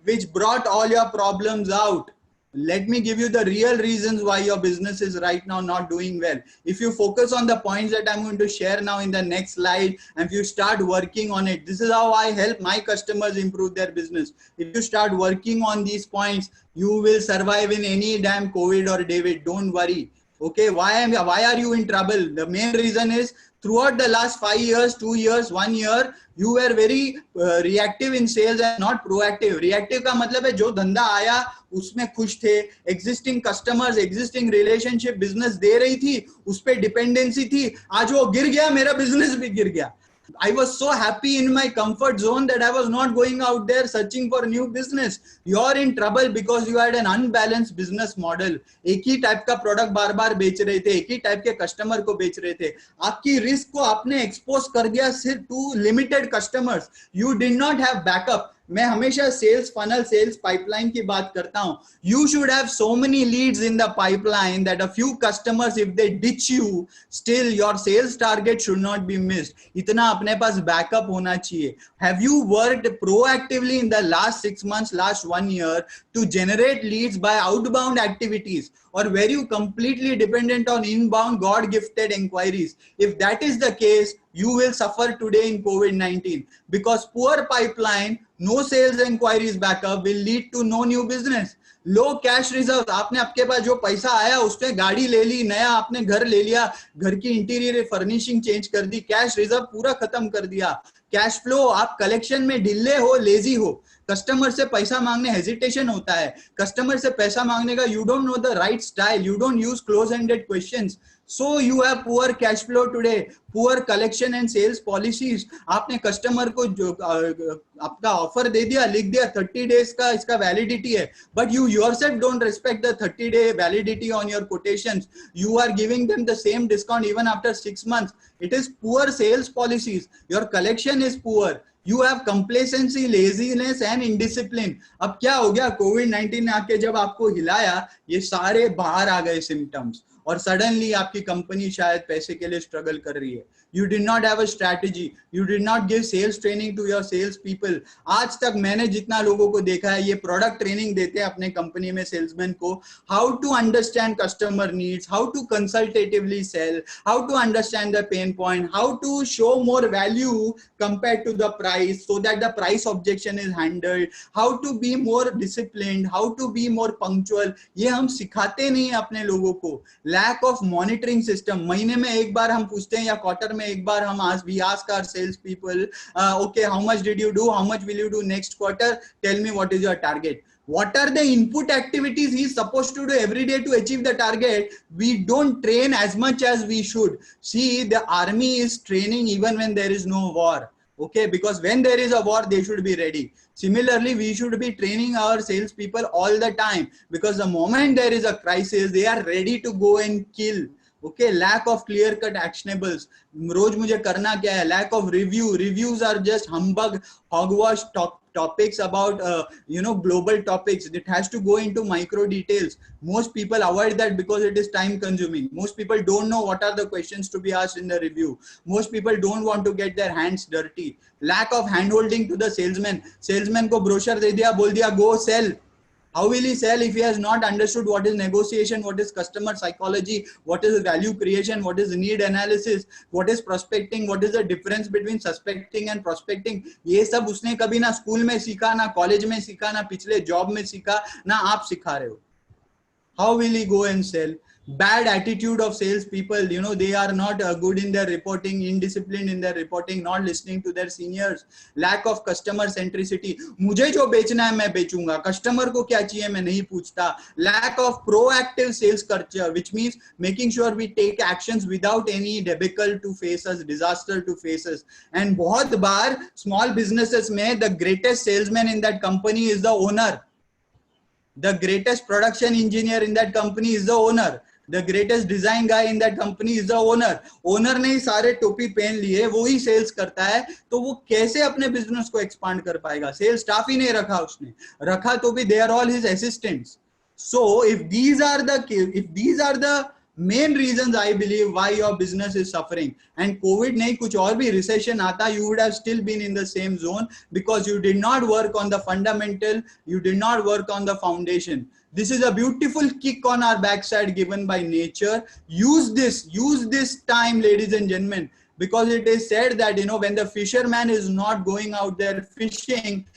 which brought all your problems out. Let me give you the real reasons why your business is right now not doing well. If you focus on the points that I'm going to share now in the next slide, and if you start working on it, this is how I help my customers improve their business. If you start working on these points, you will survive in any damn COVID or David. Don't worry. Okay, why are you in trouble? The main reason is throughout the last 5 years, 2 years, 1 year, you were very reactive in sales and not proactive. Reactive का मतलब है जो धंधा आया उसमें खुश थे, existing customers, existing relationship business दे रही थी, उस पे dependency थी. आज वो गिर गया, मेरा business भी गिर गया. I was so happy in my comfort zone that I was not going out there searching for new business. You're in trouble because you had an unbalanced business model. एक ही टाइप का product बार बार बेच रहे थे, एक ही type के customer को बेच रहे थे. आपकी रिस्क को आपने एक्सपोज कर दिया सिर्फ to limited customers. You did not have backup. मैं हमेशा सेल्स फनल, सेल्स पाइपलाइन की बात करता हूं. You should have so many leads in the pipeline that a few customers, if they ditch you, still your sales target should not be missed. इतना अपने पास backup होना चाहिए. Have you worked proactively in the last 6 months, last 1 year to generate leads by outbound activities, or were you completely dependent on inbound God gifted inquiries? If that is the case, you will suffer today in COVID-19, because poor pipeline, no sales inquiries backup will lead to no new business. Low cash reserve, आपने आपके पास जो पैसा आया उसने गाड़ी ले ली, नया आपने घर ले लिया, घर की इंटीरियर फर्निशिंग चेंज कर दी, कैश रिजर्व पूरा खत्म कर दिया. कैश फ्लो, आप कलेक्शन में ढिल्ले हो, लेजी हो, कस्टमर से पैसा मांगने हेजिटेशन होता है, कस्टमर से पैसा मांगने का you don't know the right style, you don't use close ended questions. So you have poor cash flow today, poor collection and sales policies. आपने कस्टमर को जो आपका ऑफर दे दिया, लिख दिया 30 days का इसका वैलिडिटी है, but you yourself don't respect the 30-day validity on your quotations. You are giving them the same discount even after 6 months. It is poor sales policies. Your collection is poor. You have complacency, laziness and indiscipline. अब क्या हो गया, कोविड-19 ने आके जब आपको हिलाया, ये सारे बाहर आ गए सिम्टम्स, और सडनली आपकी कंपनी शायद पैसे के लिए स्ट्रगल कर रही है. You did not have a strategy. You did not give sales training to your sales people. आज तक मैंने जितना लोगों को देखा है, ये प्रोडक्ट ट्रेनिंग देते हैं अपने कंपनी में सेल्समैन को, how to understand customer needs, how to consultatively sell, how to understand the pain point, how to show more value compared to the price so that the price objection is handled, how to be more disciplined, how to be more punctual. ये हम सिखाते नहीं अपने लोगों को. Lack of monitoring system. महीने में एक बार हम पूछते हैं या क्वार्टर में एक बार हम we ask our sales people, okay, how much did you do, how much will you do next quarter, tell me what is your target. What are the input activities he is supposed to do every day to achieve the target? We don't train as much as we should. See, the army is training even when there is no war. Okay, because when there is a war, they should be ready. Similarly, we should be training our sales people all the time, because the moment there is a crisis, they are ready to go and kill. Okay, lack of clear cut actionables. रोज मुझे करना क्या है? Lack of reviews are just humbug, hogwash topics about global topics. It has to go into micro details. Most people avoid that because it is time consuming. Most people don't know what are the questions to be asked in the review. Most people don't want to get their hands dirty. Lack of hand holding to the salesman को brochure दे दिया, बोल दिया go sell. How will he sell if he has not understood what is negotiation, what is customer psychology, what is value creation, what is need analysis, what is prospecting, what is the difference between suspecting and prospecting? ये सब उसने कभी ना school में सीखा, ना college में सीखा, ना पिछले जॉब में सीखा, ना आप सिखा रहे हो. How will he go and sell? Bad attitude of sales people, they are not good in their reporting, indisciplined in their reporting, not listening to their seniors. Lack of customer centricity. मुझे जो बेचना है मैं बेचूंगा, customer को क्या चाहिए मैं नहीं पूछता. Lack of proactive sales culture, which means making sure we take actions without any debacle to face us, disaster to face us. And बहुत बार small businesses में the greatest salesman in that company is the owner. The greatest production engineer in that company is the owner. The greatest design guy in that company is the owner. Owner ने ही सारे टोपी पहन लिए, वो ही sales करता है, तो वो कैसे अपने बिजनेस को एक्सपांड कर पाएगा? सेल्स स्टाफ ही नहीं रखा उसने, रखा तो भी they are all his assistants. So if these are the main reasons I believe why your business is suffering, and COVID नहीं कुछ और भी recession आता, you would have still been in the same zone because you did not work on the fundamental, you did not work on the foundation. This is a beautiful kick on our backside given by nature. Use this time, ladies and gentlemen, because it is said that when the fisherman is not going out there fishing,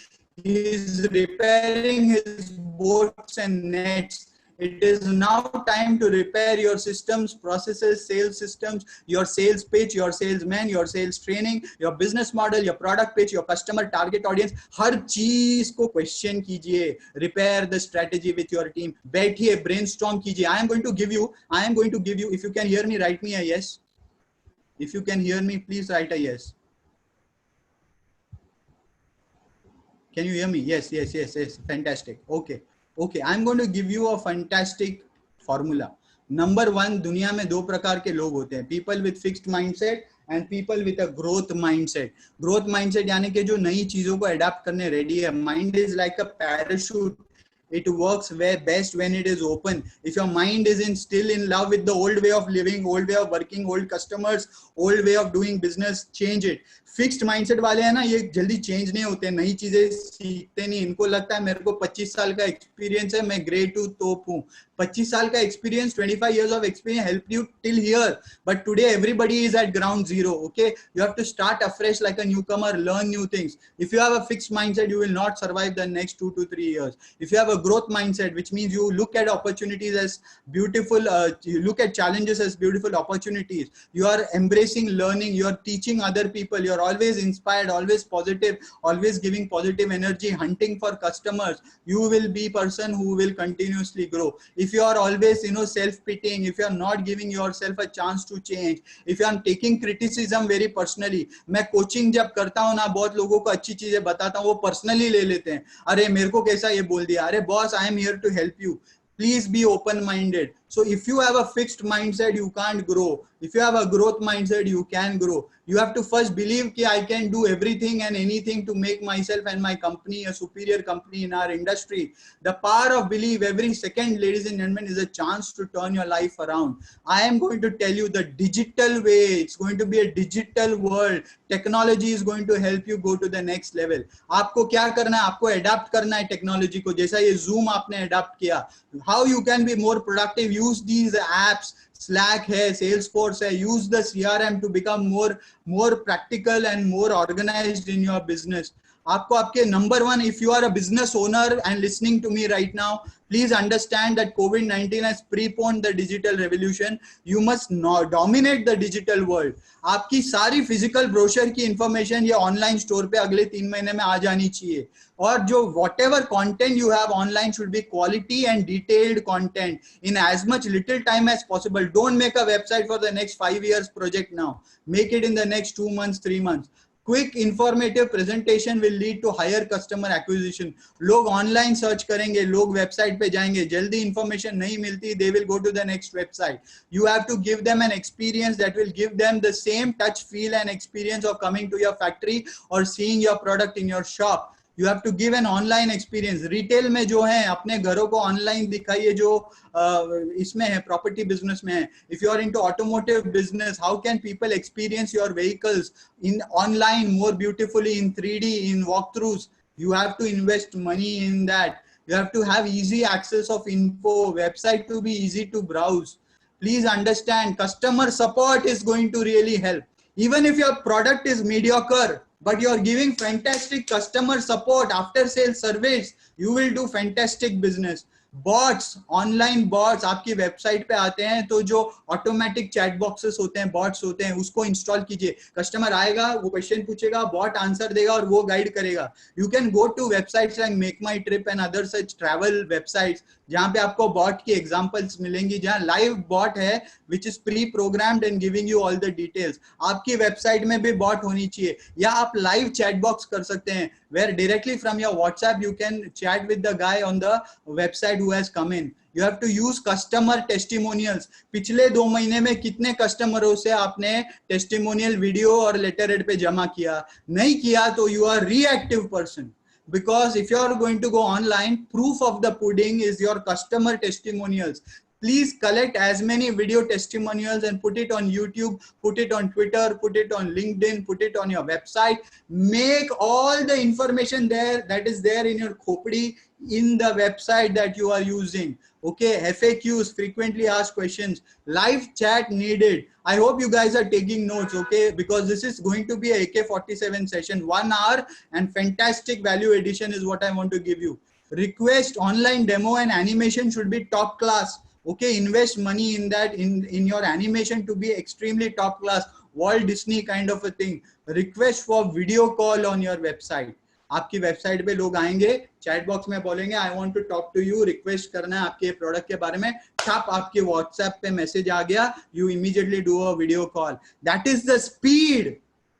he is repairing his boats and nets. It is now time to repair your systems, processes, sales systems, your sales pitch, your salesman, your sales training, your business model, your product pitch, your customer target audience. हर चीज को question कीजिए. Repair the strategy with your team. बैठिए, brainstorm कीजिए. I am going to give you, if you can hear me, write me a yes. If you can hear me, please write a yes. Can you hear me? Yes. Fantastic. Okay. I'm going to give you a fantastic formula. Number one, दुनिया में 2 प्रकार के लोग होते हैं, people with fixed mindset and people with a growth mindset. Growth mindset यानी कि जो नई चीजों को अडॉप्ट करने रेडी है. Mind is like a parachute. It works best when it is open. If your mind is still in love with the old way of living, old way of working, old customers, old way of doing business, change it. Fixed mindset वाले हैं ना, ये जल्दी change नहीं होते, नई चीजें सीखते नहीं. इनको लगता है मेरे को 25 साल का एक्सपीरियंस है, मैं ग्रेट हूं, तोप हूं. 25 साल का experience, 25 years of experience helped you till here, but today everybody is at ground zero. Okay, you have to start afresh like a newcomer, learn new things. If you have a fixed mindset, you will not survive the next 2 to 3 years. If you have a growth mindset, which means you look at opportunities as beautiful, you look at challenges as beautiful opportunities, you are embracing learning, you are teaching other people, you are always inspired, always positive, always giving positive energy, hunting for customers, you will be person who will continuously grow. If you are always, self-pitying, if you are not giving yourself a chance to change, if you are taking criticism very personally, मैं coaching जब करता हूँ ना, बहुत लोगों को अच्छी चीजें बताता हूँ, वो पर्सनली ले लेते हैं. अरे मेरे को कैसा ये बोल दिया, अरे boss, I am here to help you. Please be open-minded. So if you have a fixed mindset, you can't grow. If you have a growth mindset, you can grow. You have to first believe that I can do everything and anything to make myself and my company a superior company in our industry. The power of belief every second, ladies and gentlemen, is a chance to turn your life around. I am going to tell you the digital way. It's going to be a digital world. Technology is going to help you go to the next level. आपको क्या करना है? आपको adapt करना है technology को. जैसा ये Zoom आपने adapt किया. How you can be more productive? Use these apps. Slack है, Salesforce है. Use the CRM to become more practical and more organized in your business. आपको आपके number one, if you are a business owner and listening to me right now, please understand that COVID-19 has preponed the digital revolution. You must not dominate the digital world. आपकी सारी physical brochure की information ये online store पे अगले 3 महीने में आ जानी चाहिए. और जो whatever content you have online should be quality and detailed content in as much little time as possible. Don't make a website for the next 5 years project now. Make it in the next 2 months, 3 months. Quick informative presentation will lead to higher customer acquisition. लोग online search करेंगे, लोग website पे जाएंगे, जल्दी information नहीं मिलती, they will go to the next website. You have to give them an experience that will give them the same touch, feel and experience of coming to your factory or seeing your product in your shop. You have to give an online experience. Retail में जो है अपने घरों को online दिखाइए, जो इसमें है property business में है. If you are into automotive business, how can people experience your vehicles in online more beautifully in 3D, in walkthroughs? You have to invest money in that. You have to have easy access of info, website to be easy to browse. Please understand, customer support is going to really help. Even if your product is mediocre, but you are giving fantastic customer support, after sales service, you will do fantastic business. Bots, online bots आपकी website पे आते हैं, तो जो automatic chat boxes होते हैं, bots होते हैं, उसको इंस्टॉल कीजिए. कस्टमर आएगा, वो क्वेश्चन पूछेगा, बॉट आंसर देगा और वो गाइड करेगा. You can go to websites like Make My Trip and other such travel websites, जहां पे आपको बॉट की एग्जांपल्स मिलेंगी, जहां लाइव बॉट है which is pre-programmed and giving you all the details. आपकी वेबसाइट में भी बॉट होनी चाहिए. या आप लाइव चैट बॉक्स कर सकते हैं, where directly from your WhatsApp you can chat with the guy on the website who has come in. You have to use customer testimonials. पिछले 2 महीने में कितने कस्टमरों से आपने टेस्टिमोनियल वीडियो और लेटर हेड पे जमा किया? नहीं किया तो you are reactive person. Because if you are going to go online, proof of the pudding is your customer testimonials. Please collect as many video testimonials and put it on YouTube, put it on Twitter, put it on LinkedIn, put it on your website. Make all the information there that is there in your Khopdi in the website that you are using. Okay, FAQs, frequently asked questions, live chat needed. I hope you guys are taking notes, okay, because this is going to be a AK-47 session, 1 hour, and fantastic value addition is what I want to give you. Request online demo and animation should be top class. Okay, invest money in that, in your animation to be extremely top class, Walt Disney kind of a thing. Request for video call on your website. आपकी website पे लोग आएंगे, chat box में बोलेंगे I want to talk to you, request करना है आपके product के बारे में, छाप आपके व्हाट्सएप पे मैसेज आ गया, you immediately do a video call. That is the speed,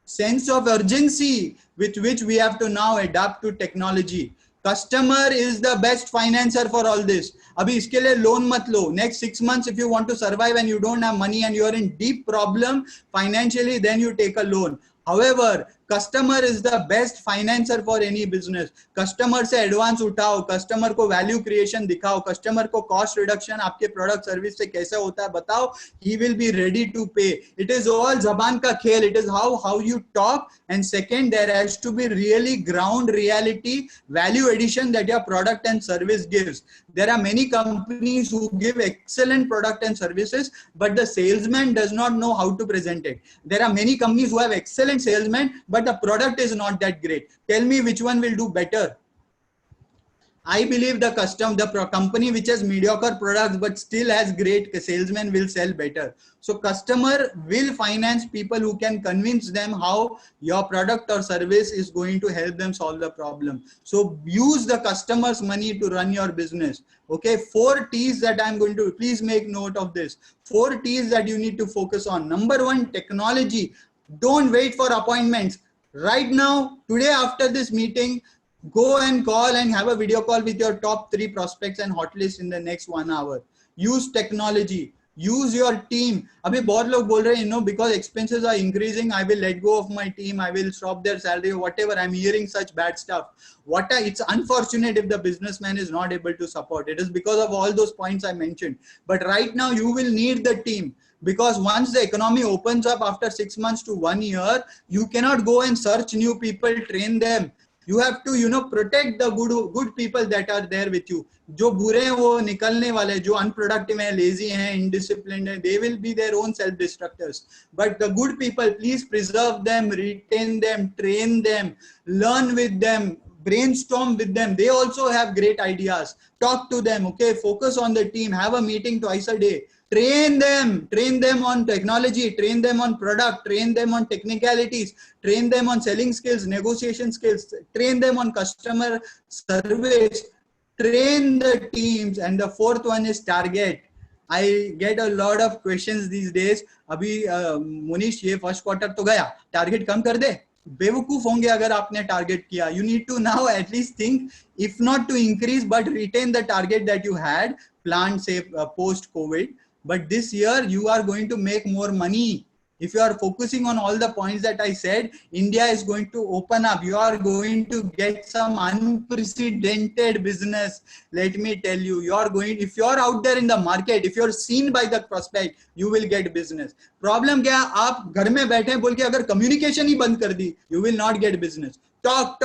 sense of urgency with which we have to now adapt to technology. Customer is the best financer for all this. अभी इसके लिए loan मत लो. Next 6 months, if you want to survive and you don't have money and you are in deep problem financially, then you take a loan. However, customer is the best financer for any business. Customer से advance उठाओ, customer को value creation दिखाओ, customer को cost reduction आपके product service से कैसे होता है बताओ. He will be ready to pay. It is all जबान का खेल. It is how you talk. And second, there has to be really ground reality value addition that your product and service gives. There are many companies who give excellent product and services, but the salesman does not know how to present it. There are many companies who have excellent salesmen, but the product is not that great. Tell me which one will do better. I believe the company which has mediocre products but still has great salesmen will sell better. So customer will finance people who can convince them how your product or service is going to help them solve the problem. So use the customer's money to run your business. Okay, 4 T's that I'm going to, please make note of this. 4 T's that you need to focus on. Number 1, technology. Don't wait for appointments. Right now, today after this meeting, go and call and have a video call with your top 3 prospects and hot list in the next 1 hour. Use technology. Use your team. अभी बहुत लोग बोल रहे हैं, you know, because expenses are increasing, I will let go of my team, I will stop their salary, whatever. I'm hearing such bad stuff. It's unfortunate if the businessman is not able to support. It is because of all those points I mentioned. But right now you will need the team. Because once the economy opens up after 6 months to 1 year, you cannot go and search new people, train them. You have to, you know, protect the good people that are there with you. जो बुरे हैं वो निकलने वाले, जो unproductive हैं, lazy हैं, indisciplined हैं, they will be their own self-destructors. But the good people, please preserve them, retain them, train them, learn with them, brainstorm with them. They also have great ideas. Talk to them, okay? Focus on the team. Have a meeting twice a day. Train them on technology, train them on product, train them on technicalities, train them on selling skills, negotiation skills, train them on customer service, train the teams. And the 4th one is target. I get a lot of questions these days. अभी मुनीश ये first quarter तो गया, target कम कर दे. बेवकूफ होंगे अगर आपने target किया. You need to now at least think, if not to increase, but retain the target that you had planned, say post COVID. But this year you are going to make more money. If you are focusing on all the points that I said, India is going to open up. You are going to get some unprecedented business. Let me tell you, if you are out there in the market, if you are seen by the prospect, you will get business. Problem क्या है, आप घर में बैठे बोल के अगर communication ही बंद कर दी, you will not get business. Talk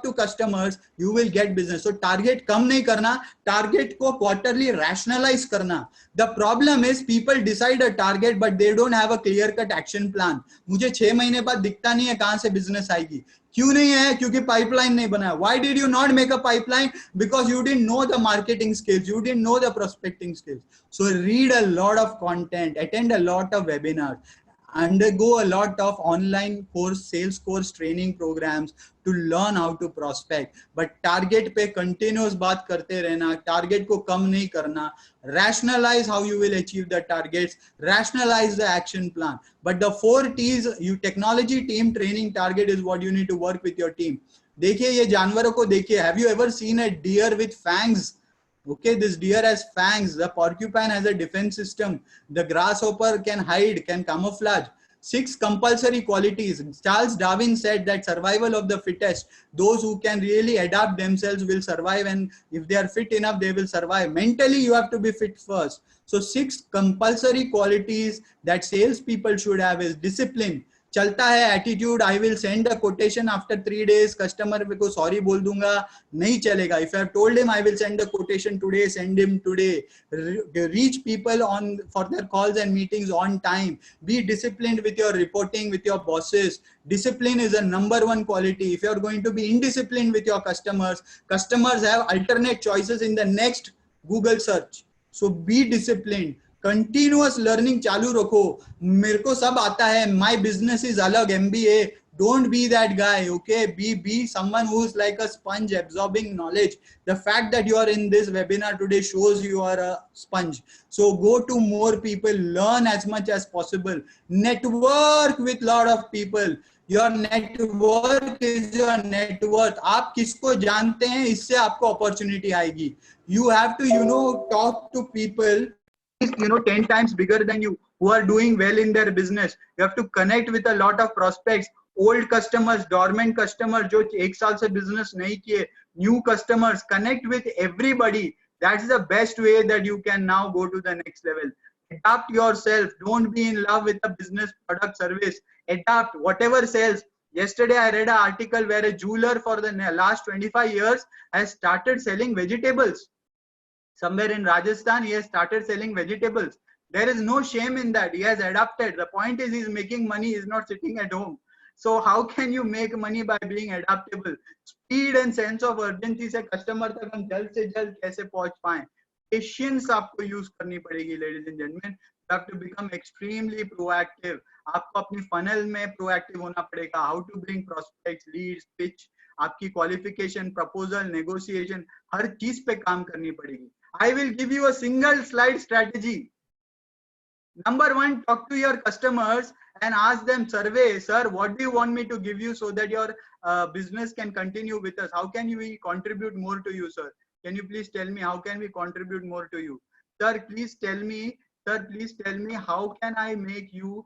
to customers, you will get business. So target कम नहीं करना, target को quarterly rationalize करना. The problem is people decide a target but they don't have a clear cut action plan. मुझे 6 महीने बाद दिखता नहीं है कहां से business आएगी. क्यों नहीं है? क्योंकि pipeline नहीं बनाया. Why did you not make a pipeline? Because you didn't know the marketing skills, you didn't know the prospecting skills. So read a lot of content, attend a lot of webinars, undergo a lot of online sales course training programs to learn how to prospect. But target पे continuous बात करते रहना, target को कम नहीं करना. Rationalize how you will achieve the targets, rationalize the action plan. But the 4 T's, technology, team, training, target is what you need to work with your team. देखिए ये जानवरों को देखिए. Have you ever seen a deer with fangs? Okay, this deer has fangs. The porcupine has a defense system. The grasshopper can hide, can camouflage. 6 compulsory qualities. Charles Darwin said that survival of the fittest. Those who can really adapt themselves will survive, and if they are fit enough, they will survive. Mentally, you have to be fit first. So 6 compulsory qualities that salespeople should have is discipline. चलता है attitude, I will send a quotation after 3 days, customer को sorry बोल दूंगा, नहीं चलेगा. If I have told him I will send the quotation today, send him today. Reach people on for their calls and meetings on time. Be disciplined with your reporting with your bosses. Discipline is a number 1 quality. If you are going to be indisciplined with your customers have alternate choices in the next Google search. So be disciplined. Continuous learning चालू रखो. मेरे को सब आता है, my business is अलग, MBA, Don't be that guy, okay? Be someone who's like a sponge absorbing knowledge. The fact that you are in this webinar today shows you are a sponge. So go to more people, learn as much as possible, network with lot of people. Your network is your net worth. आप किसको जानते हैं, इससे आपको opportunity आएगी. You have to, talk to people, 10 times bigger than you, who are doing well in their business. You have to connect with a lot of prospects, old customers, dormant customers जो एक साल से business नहीं किए, new customers. Connect with everybody. That's the best way that you can now go to the next level. Adapt yourself. Don't be in love with a business, product, service. Adapt whatever sells. Yesterday I read an article where a jeweler for the last 25 years has started selling vegetables. Somewhere in Rajasthan, he has started selling vegetables. There is no shame in that. He has adapted. The point is, he's making money. He's not sitting at home. So how can you make money by being adaptable? Speed and sense of urgency से customer तक हम जल्द से जल्द कैसे पहुंच पाएं? Patience आपको use करनी पड़ेगी, ladies and gentlemen. You have to become extremely proactive. आपको अपनी funnel में proactive होना पड़ेगा. How to bring prospects, leads, pitch, आपकी qualification, proposal, negotiation, हर चीज पे काम करनी पड़ेगी. I will give you a single slide strategy. Number one, talk to your customers and ask them, survey, sir, what do you want me to give you so that your business can continue with us? How can we contribute more to you, sir? Can you please tell me how can we contribute more to you? Sir, please tell me, how can I make you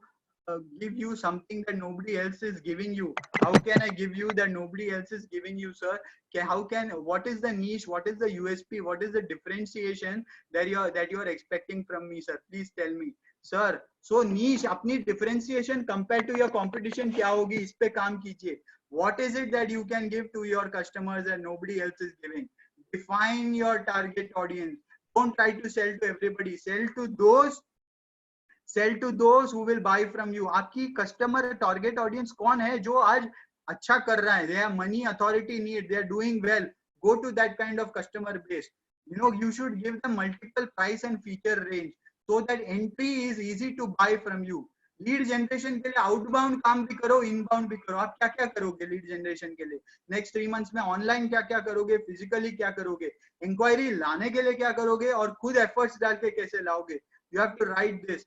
give you something that nobody else is giving you? How can I give you that nobody else is giving you, sir? What is the niche? What is the USP? What is the differentiation that you're expecting from me, sir? Please tell me, sir. So niche, अपनी differentiation compared to your competition क्या होगी? इस पे काम कीजिए. What is it that you can give to your customers that nobody else is giving? Define your target audience. Don't try to sell to everybody. Sell to those who will buy from you. आपकी customer target audience कौन है जो आज अच्छा कर रहा है? They have money, authority, need. They are doing well. Go to that kind of customer base. You should give them multiple price and feature range so that entry is easy to buy from you. Lead generation के लिए outbound काम भी करो, inbound भी करो. आप क्या क्या करोगे लीड जनरेशन के लिए? नेक्स्ट 3 मंथ्स में ऑनलाइन क्या क्या करोगे, फिजिकली क्या करोगे, इंक्वायरी लाने के लिए क्या करोगे, और खुद एफर्ट्स डाल के कैसे लाओगे? You have to write this.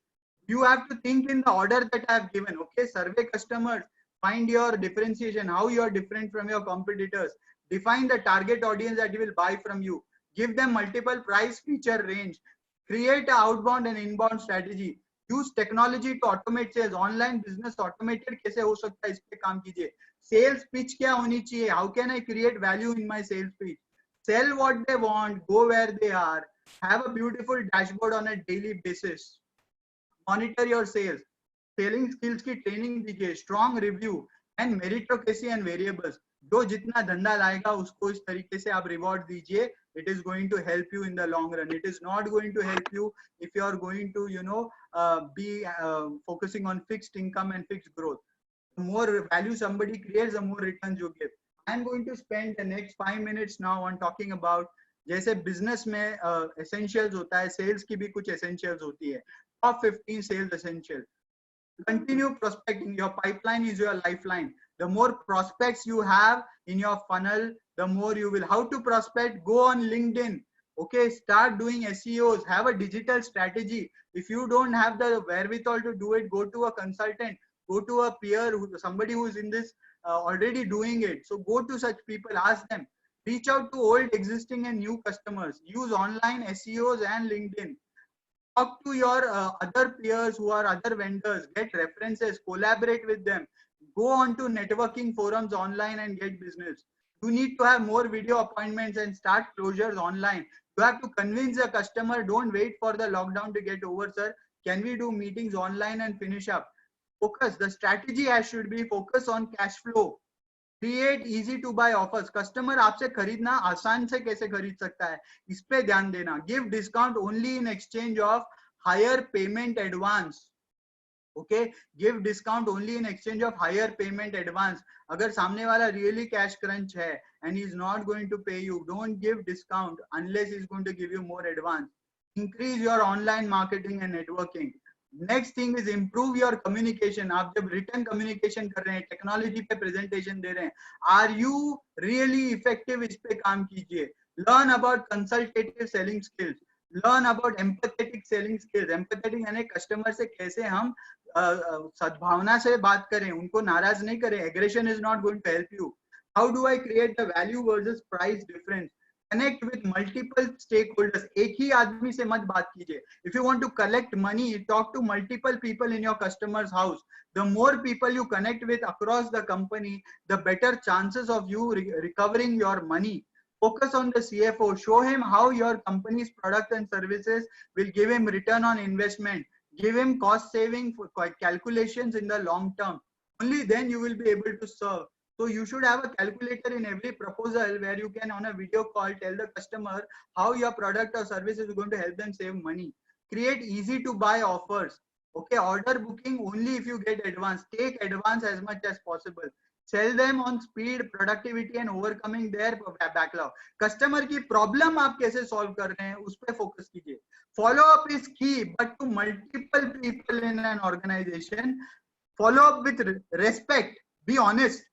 You have to think in the order that I have given. Okay, survey customers, find your differentiation, how you are different from your competitors, define the target audience that will buy from you, give them multiple price feature range, create an outbound and inbound strategy, use technology to automate sales. Online business automated कैसे हो सकता है, इस पे काम कीजिए. Sales pitch क्या होनी चाहिए? How can I create value in my sales pitch? Sell what they want, go where they are, have a beautiful dashboard on a daily basis. Monitor your sales, selling skills की training दीजिए, strong review and meritocracy and variables. जो जितना धंधा लाएगा उसको इस तरीके से आप रिवॉर्ड दीजिए. It is going to help you in the long run. It is not going to help you if you are going to be focusing on fixed income and fixed growth. The more value somebody creates, the more returns you give. I am going to spend the next 5 minutes now on talking about जैसे business में essentials होता है, sales की भी कुछ essentials होती है. Top 15 sales essentials. Continue prospecting. Your pipeline is your lifeline. The more prospects you have in your funnel, the more you will. How to prospect? Go on LinkedIn. Okay, start doing SEOs. Have a digital strategy. If you don't have the wherewithal to do it, go to a consultant, go to a peer, somebody who's in this already doing it. So go to such people, ask them. Reach out to old, existing and new customers. Use online SEOs and LinkedIn. Talk to your other peers who are other vendors, get references, collaborate with them, go on to networking forums online and get business. You need to have more video appointments and start closures online. You have to convince the customer, don't wait for the lockdown to get over, sir. Can we do meetings online and finish up? Focus. The strategy should be focus on cash flow. Create easy to buy offers. Customer आपसे खरीदना आसान से कैसे खरीद सकता है, इस पे ध्यान देना. Give discount only in exchange of higher payment advance. Okay, give discount only in exchange of higher payment advance. अगर सामने वाला really cash crunch है and he is not going to pay you, don't give discount unless he is going to give you more advance. Increase your online marketing and networking. Next thing is improve your communication. आप जब return communication कर रहे हैं, technology पे presentation दे रहे हैं, are you really effective? इस पे काम कीजिए. Learn about consultative selling skills. Learn about empathetic selling skills. Empathetic यानी कस्टमर से कैसे हम सद्भावना से बात करें, उनको नाराज नहीं करें. Aggression is not going to help you. How do I create the value versus price difference? Connect with multiple stakeholders. एक ही आदमी से मत बात कीजिए. If you want to collect money, talk to multiple people in your customer's house. The more people you connect with across the company, the better chances of you recovering your money. Focus on the CFO. Show him how your company's product and services will give him return on investment. Give him cost saving calculations in the long term. Only then you will be able to serve. So you should have a calculator in every proposal where you can on a video call tell the customer how your product or service is going to help them save money. Create easy to buy offers. Okay, order booking only if you get advance. Take advance as much as possible. Sell them on speed, productivity and overcoming their backlog. Customer की problem आप कैसे solve कर रहे हैं उस पे focus कीजिए. Follow up is key, but to multiple people in an organization, follow up with respect. Be honest.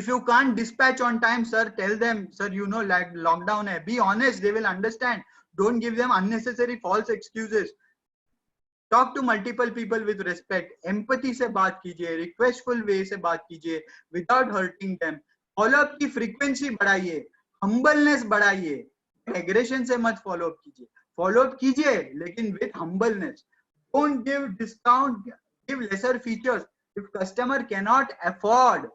If you can't dispatch on time, sir, tell them, sir, you know, like lockdown hai. Be honest, they will understand. Don't give them unnecessary false excuses. Talk to multiple people with respect. Empathy se baat kijiye, requestful way se baat kijiye, without hurting them. Follow up की frequency बढ़ाइए, humbleness बढ़ाइए. Aggression से मत follow up कीजिए. Follow up कीजिए, लेकिन with humbleness. Don't give discount, give lesser features. If customer cannot afford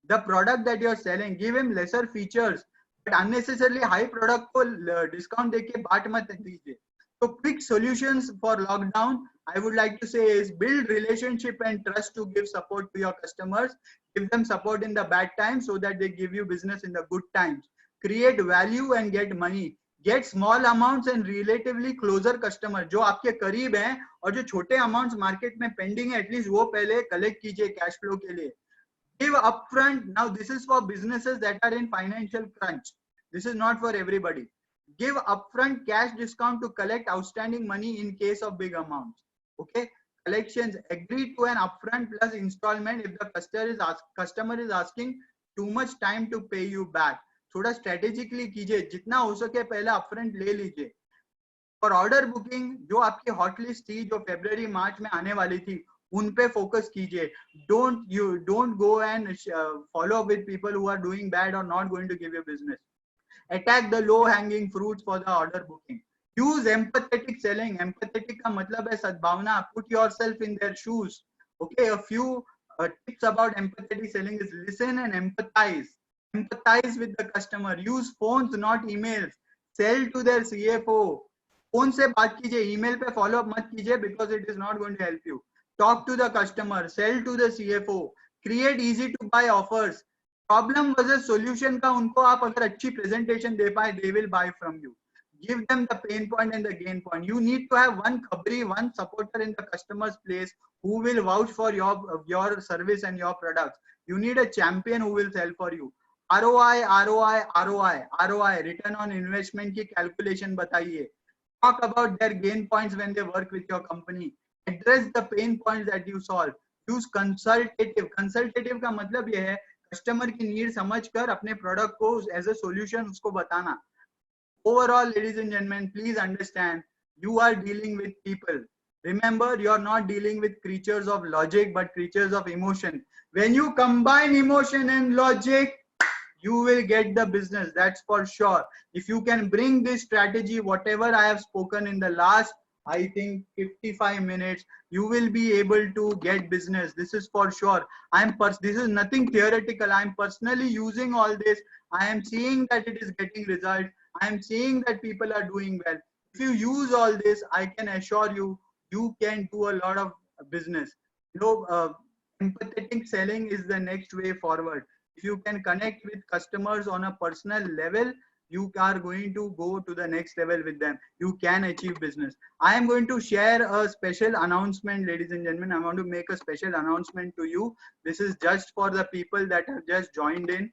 the product that you're selling, give him lesser features, but unnecessarily high product को discount देके बाट मत दीजिए. So quick solutions for lockdown, I would like to say, is build relationship and trust to give support to your customers. Give them support in the bad times so that they give you business in the good times. Create value and get money. Get small amounts and relatively closer customer. जो आपके करीब हैं और जो छोटे amounts market में pending है, at least वो पहले collect कीजिए cash flow के लिए. Give upfront. Now this is for businesses that are in financial crunch. This is not for everybody. Give upfront cash discount to collect outstanding money in case of big amounts. Okay. Collections. Agree to an upfront plus installment if the customer is asking too much time to pay you back. थोड़ा strategically कीजिए. जितना हो सके पहले upfront ले लीजिए. For order booking, जो आपकी hot list थी, जो February March में आने वाली थी, उन पे focus कीजिए. Don't go and follow up with people who are doing bad or not going to give you business. Attack the low hanging fruits for the order booking. Use empathetic selling. Empathetic का मतलब है सद्भावना. Put yourself in their shoes. Okay, a few tips about empathetic selling is listen and empathize. Empathize with the customer. Use phones, not emails. Sell to their CFO. Phone से बात कीजिए, email पे follow up मत कीजिए because it is not going to help you. Talk to the customer, sell to the CFO, create easy to buy offers. Problem versus solution का उनको आप अगर अच्छी presentation दे पाए, they will buy from you. Give them the pain point and the gain point. You need to have one khabri, one supporter in the customer's place who will vouch for your service and your products. You need a champion who will sell for you. ROI, ROI, ROI, ROI, return on investment की calculation बताइए. Talk about their gain points when they work with your company. Address the pain points that you solve. Use consultative. Consultative का मतलब ये है customer की need समझकर अपने product को as a solution उसको बताना. Overall, ladies and gentlemen, please understand you are dealing with people. Remember, you are not dealing with creatures of logic but creatures of emotion. When you combine emotion and logic, you will get the business, that's for sure. If you can bring this strategy, whatever I have spoken in the last, I think 55 minutes, you will be able to get business. This is for sure. This is nothing theoretical. I'm personally using all this. I am seeing that it is getting results. I am seeing that people are doing well. If you use all this, I can assure you, you can do a lot of business. Empathetic selling is the next way forward. If you can connect with customers on a personal level, you are going to go to the next level with them. You can achieve business. I am going to share a special announcement, ladies and gentlemen. I want to make a special announcement to you. This is just for the people that have just joined in.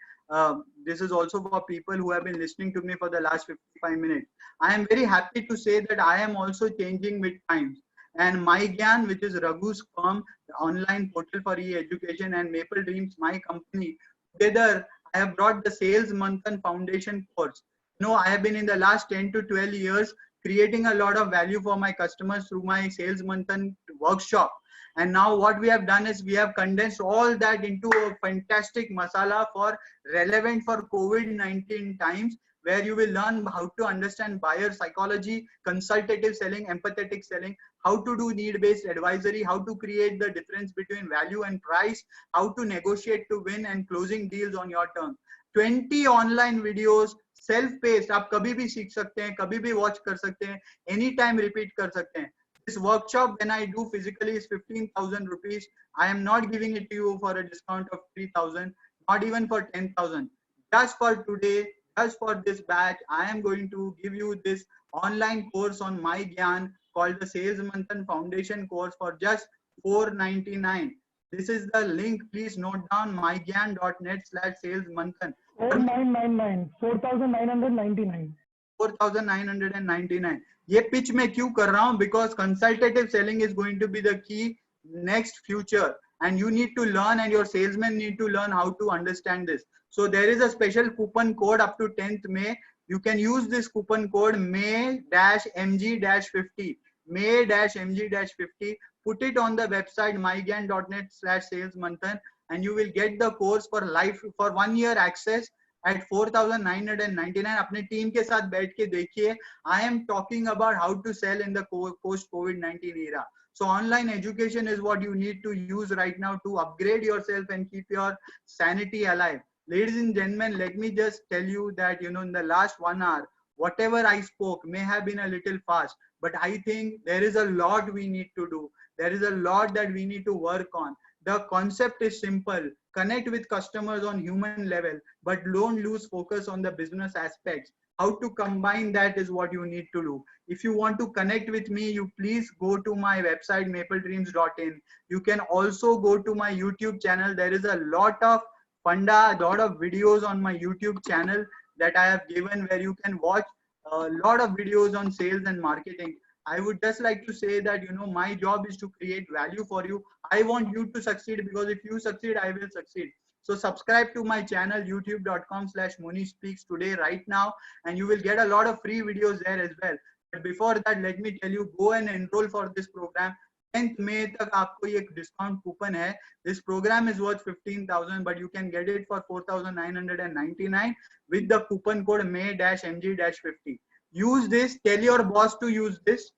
This is also for people who have been listening to me for the last 55 minutes. I am very happy to say that I am also changing with times. and MyGyan, which is Raghu's firm, the online portal for e-education, and Maple Dreams, my company. Together, I have brought the Sales Manthan Foundation course. I have been in the last 10 to 12 years creating a lot of value for my customers through my Sales Manthan workshop. And now what we have done is we have condensed all that into a fantastic masala for relevant for COVID-19 times, where you will learn how to understand buyer psychology, consultative selling, empathetic selling, how to do need-based advisory, how to create the difference between value and price, how to negotiate to win, and closing deals on your terms. 20 online videos, self-paced. आप कभी भी सीख सकते हैं, कभी भी watch कर सकते हैं, anytime repeat कर सकते हैं. This workshop, when I do physically, is 15,000 rupees. I am not giving it to you for a discount of 3,000, not even for 10,000. Just for today, just for this batch, I am going to give you this online course on MyGyan called the Sales Manthan Foundation course for just $499. This is the link. Please note down mygyan.net/salesmanthan. 4999, 4,999. 4,999. ये pitch मैं क्यों कर रहा हूँ? Because consultative selling is going to be the key next future, and you need to learn, and your salesmen need to learn how to understand this. So there is a special coupon code up to 10th May. You can use this coupon code May-MG-50. May-MG-50. Put it on the website mygyan.net/salesmanthan, and you will get the course for life for 1 year access at 4,999. अपने team के साथ बैठ के देखिए. I am talking about how to sell in the post COVID-19 era. So online education is what you need to use right now to upgrade yourself and keep your sanity alive. Ladies and gentlemen, let me just tell you that, in the last 1 hour, whatever I spoke may have been a little fast, but I think there is a lot we need to do. There is a lot that we need to work on. The concept is simple. Connect with customers on human level, but don't lose focus on the business aspects. How to combine that is what you need to do. If you want to connect with me, you please go to my website, mapledreams.in. You can also go to my YouTube channel. There is a lot of funda, a lot of videos on my YouTube channel that I have given, where you can watch a lot of videos on sales and marketing. I would just like to say that, my job is to create value for you. I want you to succeed, because if you succeed, I will succeed. So subscribe to my channel, youtube.com/monispeaks today, right now, and you will get a lot of free videos there as well. But before that, let me tell you, go and enroll for this program. 10th May तक आपको ये discount coupon है. This program is worth 15,000, but you can get it for 4,999 with the coupon code May-MG-50. Use this. Tell your boss to use this.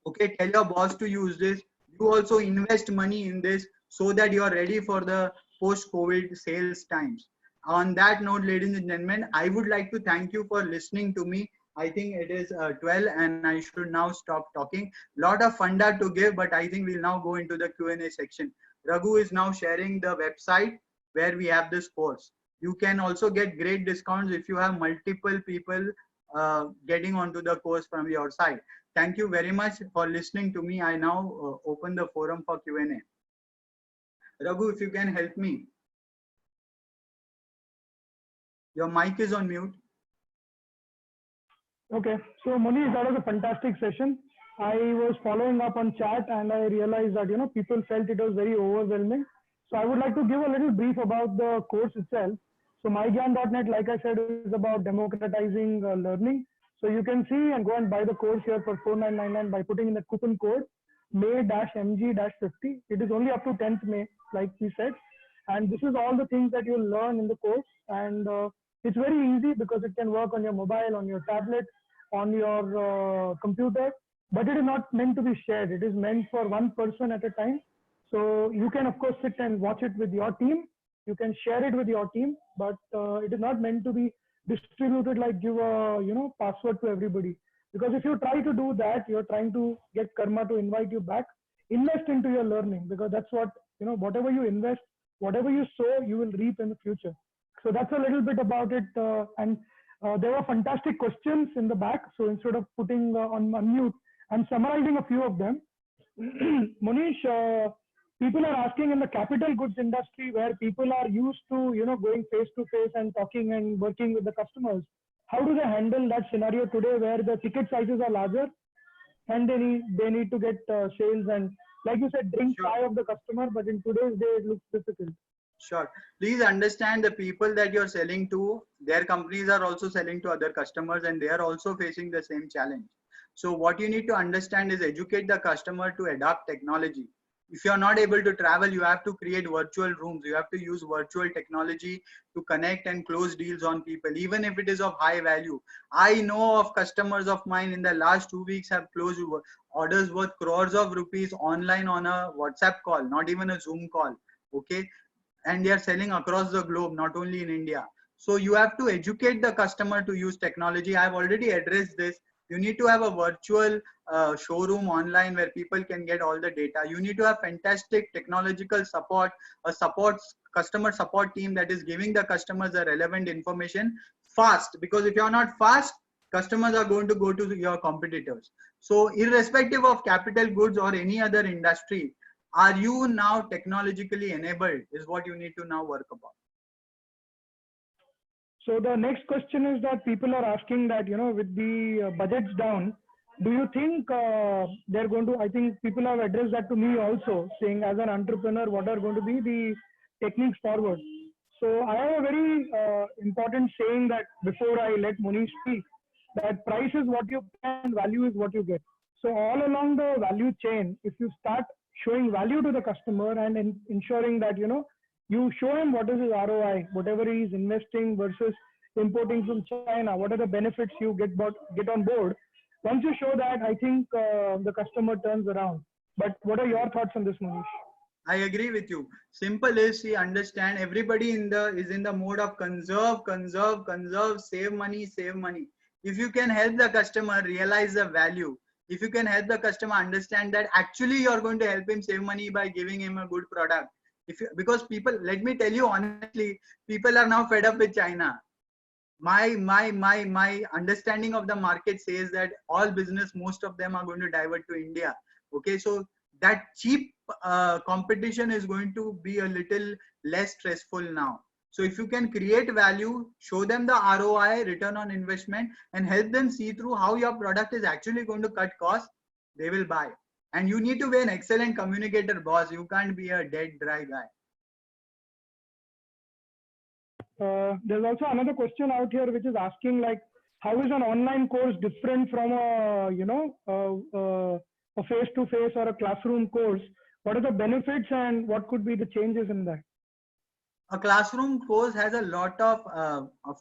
Okay, tell your boss to use this. You also invest money in this so that you are ready for the post-COVID sales times. On that note, ladies and gentlemen, I would like to thank you for listening to me. I think it is 12 and I should now stop talking. Lot of funda to give, but I think we'll now go into the Q&A section. Raghu is now sharing the website where we have this course. You can also get great discounts if you have multiple people getting onto the course from your side. Thank you very much for listening to me. I now open the forum for Q&A. Raghu, if you can help me. Your mic is on mute. Okay, so Monish, that was a fantastic session. I was following up on chat and I realized that, people felt it was very overwhelming. So I would like to give a little brief about the course itself. So mygyan.net, like I said, is about democratizing learning. So you can see and go and buy the course here for 4,999 by putting in the coupon code May-MG-50. It is only up to 10th May, like we said. And this is all the things that you'll learn in the course. And it's very easy because it can work on your mobile, on your tablet, on your computer. But it is not meant to be shared. It is meant for one person at a time. So you can, of course, sit and watch it with your team. You can share it with your team, but it is not meant to be distributed like give a password to everybody. Because if you try to do that, you're trying to get karma to invite you back. Invest into your learning, because that's what, whatever you invest, whatever you sow, you will reap in the future. So that's a little bit about it. And there were fantastic questions in the back. So instead of putting on mute, I'm summarizing a few of them. Monish, people are asking in the capital goods industry, where people are used to, going face to face and talking and working with the customers. How do they handle that scenario today, where the ticket sizes are larger and they need to get sales, and like you said, drink Sure. pie of the customer, but in today's day it looks difficult. Sure. Please understand the people that you're selling to, their companies are also selling to other customers and they are also facing the same challenge. So what you need to understand is educate the customer to adopt technology. If you're not able to travel, you have to create virtual rooms. You have to use virtual technology to connect and close deals on people, even if it is of high value. I know of customers of mine in the last 2 weeks have closed orders worth crores of rupees online on a WhatsApp call, not even a Zoom call. Okay, and they are selling across the globe, not only in India. So you have to educate the customer to use technology. I've already addressed this. You need to have a virtual showroom online where people can get all the data. You need to have fantastic technological support, a customer support team that is giving the customers the relevant information fast, because if you're not fast, customers are going to go to your competitors. So irrespective of capital goods or any other industry, are you now technologically enabled is what you need to now work about. So the next question is that people are asking that, with the budgets down, do you think they're going to, I think people have addressed that to me also, saying as an entrepreneur, what are going to be the techniques forward? So I have a very important saying that before I let Munish speak, that price is what you pay and value is what you get. So all along the value chain, if you start showing value to the customer and ensuring that, you show him what is his ROI, whatever he is investing versus importing from China, what are the benefits you get on board. Once you show that, I think the customer turns around. But what are your thoughts on this, Manish? I agree with you. Simple is, see, understand everybody is in the mode of conserve, save money, save money. If you can help the customer realize the value, if you can help the customer understand that actually you're going to help him save money by giving him a good product. Because people, let me tell you honestly, people are now fed up with China. My understanding of the market says that all business, most of them are going to divert to India. Okay, so that cheap competition is going to be a little less stressful now. So if you can create value, show them the ROI, return on investment, and help them see through how your product is actually going to cut costs, they will buy. And you need to be an excellent communicator, boss. You can't be a dead, dry guy. There's also another question out here which is asking, like, how is an online course different from a face-to-face or a classroom course? What are the benefits and what could be the changes in that? A classroom course has a lot of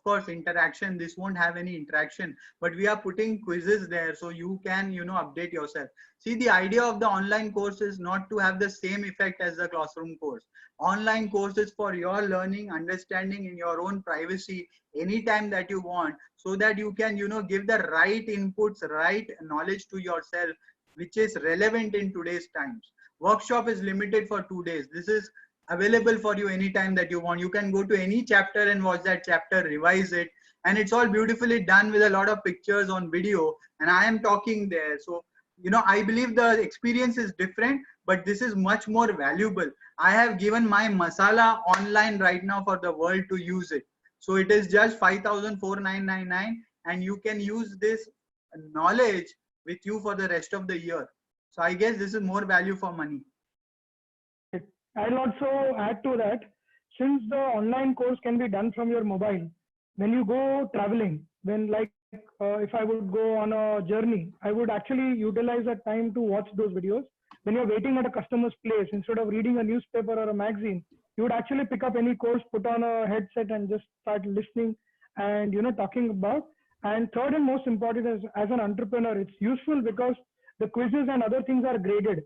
course, interaction. This won't have any interaction, but we are putting quizzes there so you can, update yourself. See, the idea of the online course is not to have the same effect as the classroom course. Online course is for your learning, understanding in your own privacy, anytime that you want, so that you can, give the right inputs, right knowledge to yourself, which is relevant in today's times. Workshop is limited for 2 days. This is available for you anytime that you want. You can go to any chapter and watch that chapter, revise it, and it's all beautifully done with a lot of pictures on video, and I am talking there. So I believe the experience is different, but this is much more valuable. I have given my masala online right now for the world to use it. So it is just 5,4999 and you can use this knowledge with you for the rest of the year. So I guess this is more value for money. I'll also add to that, since the online course can be done from your mobile, when you go traveling, if I would go on a journey, I would actually utilize that time to watch those videos. When you're waiting at a customer's place, instead of reading a newspaper or a magazine, you would actually pick up any course, put on a headset and just start listening and, talking about. And third and most important is, as an entrepreneur, it's useful because the quizzes and other things are graded.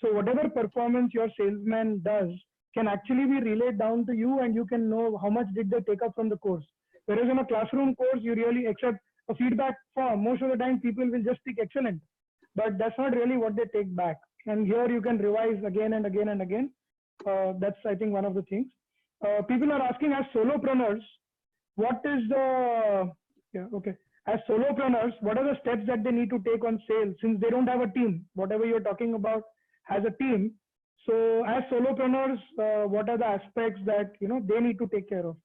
So whatever performance your salesman does can actually be relayed down to you, and you can know how much did they take up from the course. Whereas in a classroom course, you really accept a feedback form. Most of the time people will just pick excellent, but that's not really what they take back. And here you can revise again and again and again. That's, I think, one of the things. People are asking, as solopreneurs, as solopreneurs, what are the steps that they need to take on sales, since they don't have a team? Whatever you're talking about has a team. So as solopreneurs, what are the aspects that they need to take care of?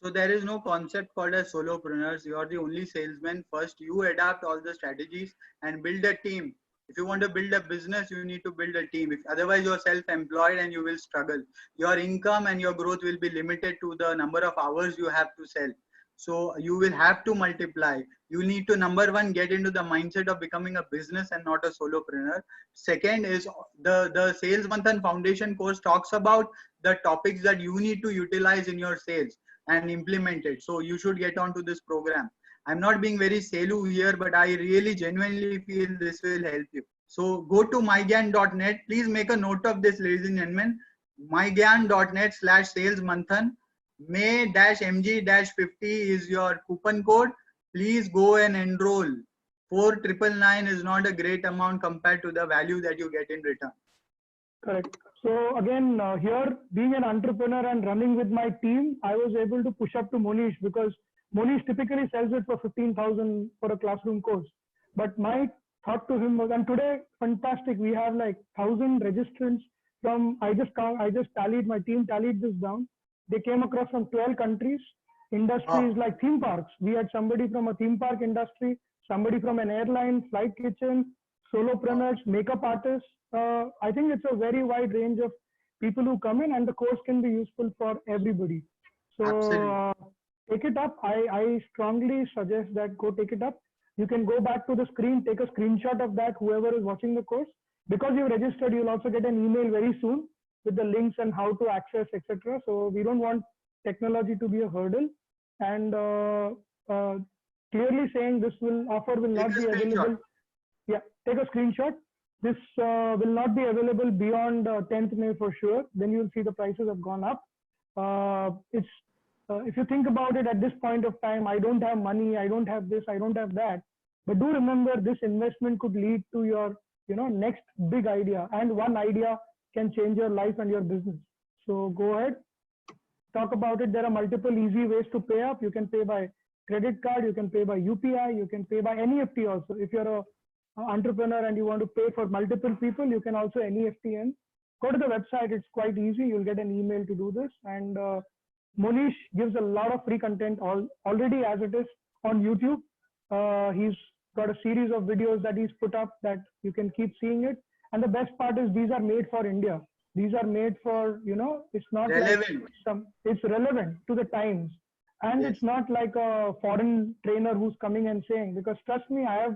So there is no concept called as solopreneurs. You are the only salesman. First, you adapt all the strategies and build a team. If you want to build a business, you need to build a team. If otherwise you're self-employed and you will struggle. Your income and your growth will be limited to the number of hours you have to sell. So you will have to multiply. You need to, number one, get into the mindset of becoming a business and not a solopreneur. Second is the Sales Manthan Foundation course talks about the topics that you need to utilize in your sales and implement it. So you should get onto this program. I'm not being very salu here, but I really genuinely feel this will help you. So go to mygyan.net. Please make a note of this, ladies and gentlemen. mygyan.net/salesmanthan. May-MG-50 is your coupon code. Please go and enroll. 4,999 is not a great amount compared to the value that you get in return. Correct. So again, here being an entrepreneur and running with my team, I was able to push up to Monish because Monish typically sells it for 15,000 for a classroom course. But my thought to him was, and today, fantastic, we have like 1,000 registrants from, I just tallied, my team tallied this down. They came across from 12 countries, industries like theme parks. We had somebody from a theme park industry, somebody from an airline, flight kitchen, solopreneurs, makeup artists. I think it's a very wide range of people who come in, and the course can be useful for everybody. So take it up. I strongly suggest that go take it up. You can go back to the screen, take a screenshot of that, whoever is watching the course. Because you've registered, you'll also get an email very soon with the links and how to access, etc. So we don't want technology to be a hurdle. And clearly saying this offer will not be available. Yeah, take a screenshot. This will not be available beyond 10th May for sure. Then you'll see the prices have gone up. If you think about it at this point of time, I don't have money, I don't have this, I don't have that. But do remember, this investment could lead to your next big idea, and one idea can change your life and your business. So go ahead, talk about it. There are multiple easy ways to pay up. You can pay by credit card, you can pay by UPI, you can pay by NEFT also. If you're an entrepreneur and you want to pay for multiple people, you can also NEFT in. Go to the website, it's quite easy. You'll get an email to do this. And Monish gives a lot of free content already as it is on YouTube. He's got a series of videos that he's put up that you can keep seeing it. And the best part is these are made for India. These are made for, it's not relevant. It's relevant to the times. And it's not like a foreign trainer who's coming and saying, because trust me, I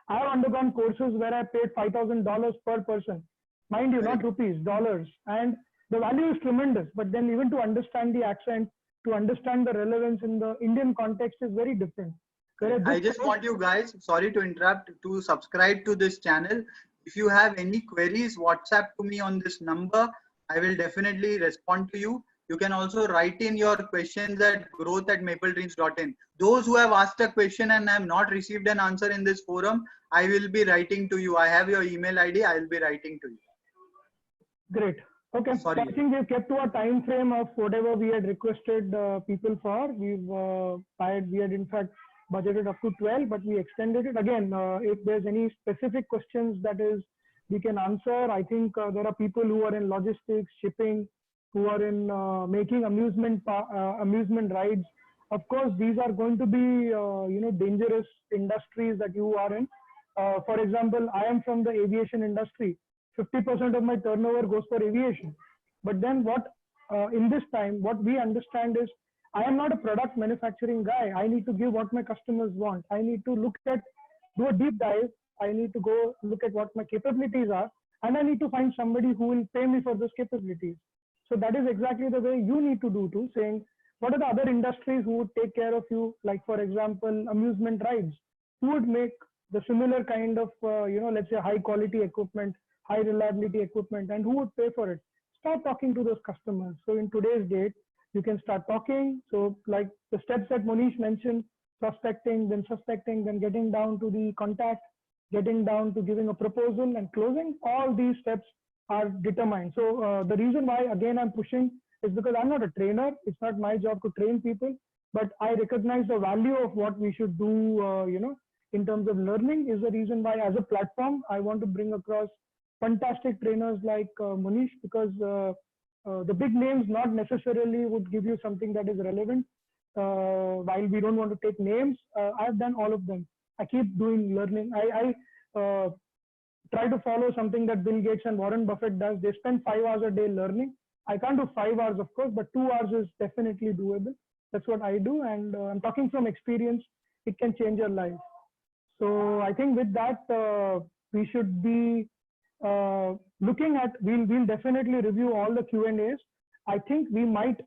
have undergone courses where I paid $5,000 per person. Mind you, not rupees, dollars. And the value is tremendous. But then even to understand the accent, to understand the relevance in the Indian context is very different. I just want you guys, sorry to interrupt, to subscribe to this channel. If you have any queries, WhatsApp to me on this number. I will definitely respond to you. You can also write in your questions at growth@mapledreams.in. Those who have asked a question and have not received an answer in this forum, I will be writing to you. I have your email ID. I will be writing to you. Great. Okay. So I think we've kept to our time frame of whatever we had requested people for. We had in fact budgeted up to 12, but we extended it. Again, if there's any specific questions that is we can answer. I think there are people who are in logistics, shipping, who are in making amusement rides. Of course, these are going to be dangerous industries that you are in. For example, I am from the aviation industry. 50% of my turnover goes for aviation. But then in this time, what we understand is I am not a product manufacturing guy. I need to give what my customers want. I need to do a deep dive. I need to go look at what my capabilities are. And I need to find somebody who will pay me for those capabilities. So that is exactly the way you need to do too, saying, what are the other industries who would take care of you? Like, for example, amusement rides. Who would make the similar kind of, let's say high quality equipment, high reliability equipment, and who would pay for it? Start talking to those customers. So in today's date, you can start talking. So like the steps that Monish mentioned, prospecting, then getting down to the contact, getting down to giving a proposal and closing, all these steps are determined. So the reason why, again, I'm pushing is because I'm not a trainer. It's not my job to train people, but I recognize the value of what we should do, in terms of learning is the reason why as a platform, I want to bring across fantastic trainers like Monish, because the big names not necessarily would give you something that is relevant. While we don't want to take names, I've done all of them. I keep doing learning. try to follow something that Bill Gates and Warren Buffett does. They spend 5 hours a day learning. I can't do 5 hours, of course, but 2 hours is definitely doable. That's what I do. And I'm talking from experience. It can change your life. So I think with that, we should be looking at, we'll definitely review all the Q&As. I think we might,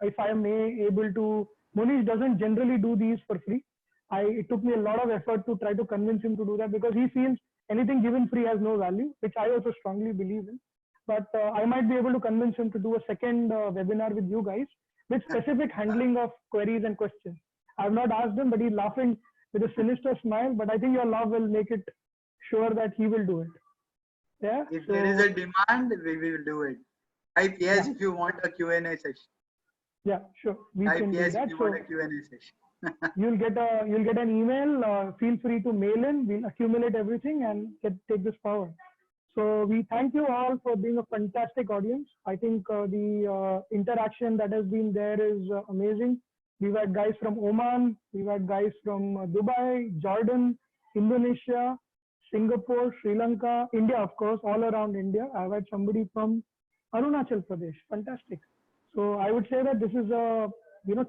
if I may able to, Monish doesn't generally do these for free. It took me a lot of effort to try to convince him to do that, because he feels anything given free has no value, which I also strongly believe in. But I might be able to convince him to do a second webinar with you guys with specific handling of queries and questions. I've not asked him, but he's laughing with a sinister smile. But I think your love will make it sure that he will do it. Yeah. If there is a demand, we will do it. Type yes if you want a Q&A session. Yeah, sure. We Type can yes do that. if you want a Q&A session. You'll get an email. Feel free to mail in. We'll accumulate everything and take this forward. So we thank you all for being a fantastic audience. I think the interaction that has been there is amazing. We've had guys from Oman, we've had guys from Dubai, Jordan, Indonesia, Singapore, Sri Lanka, India, of course, all around India. I've had somebody from Arunachal Pradesh. Fantastic. So I would say that this is a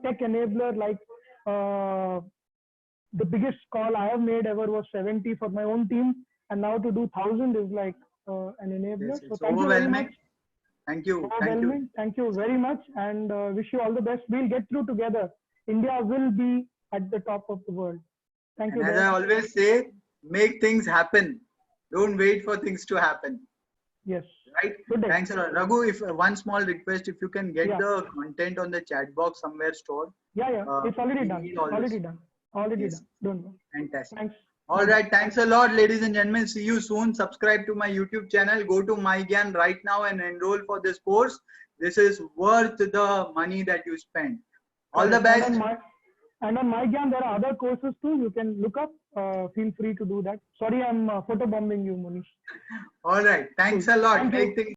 tech enabler. Like the biggest call I have made ever was 70 for my own team, and now to do 1,000 is like an enabler. Yes, so thank you very much. Thank you. Thank you very much, and wish you all the best. We'll get through together. India will be at the top of the world. Thank you. As I always say, make things happen. Don't wait for things to happen. Yes. Right. Thanks a lot. Raghu, if one small request, if you can get the content on the chat box somewhere stored. Yeah. It's already done. Already done. Don't worry. Fantastic. Thanks. All right. Thanks a lot, ladies and gentlemen. See you soon. Subscribe to my YouTube channel. Go to MyGyan right now and enroll for this course. This is worth the money that you spend. All the best. And on MyGyan, there are other courses too. You can look up. Feel free to do that. Sorry, I'm photobombing you, Monish. All right. Thanks a lot. Make things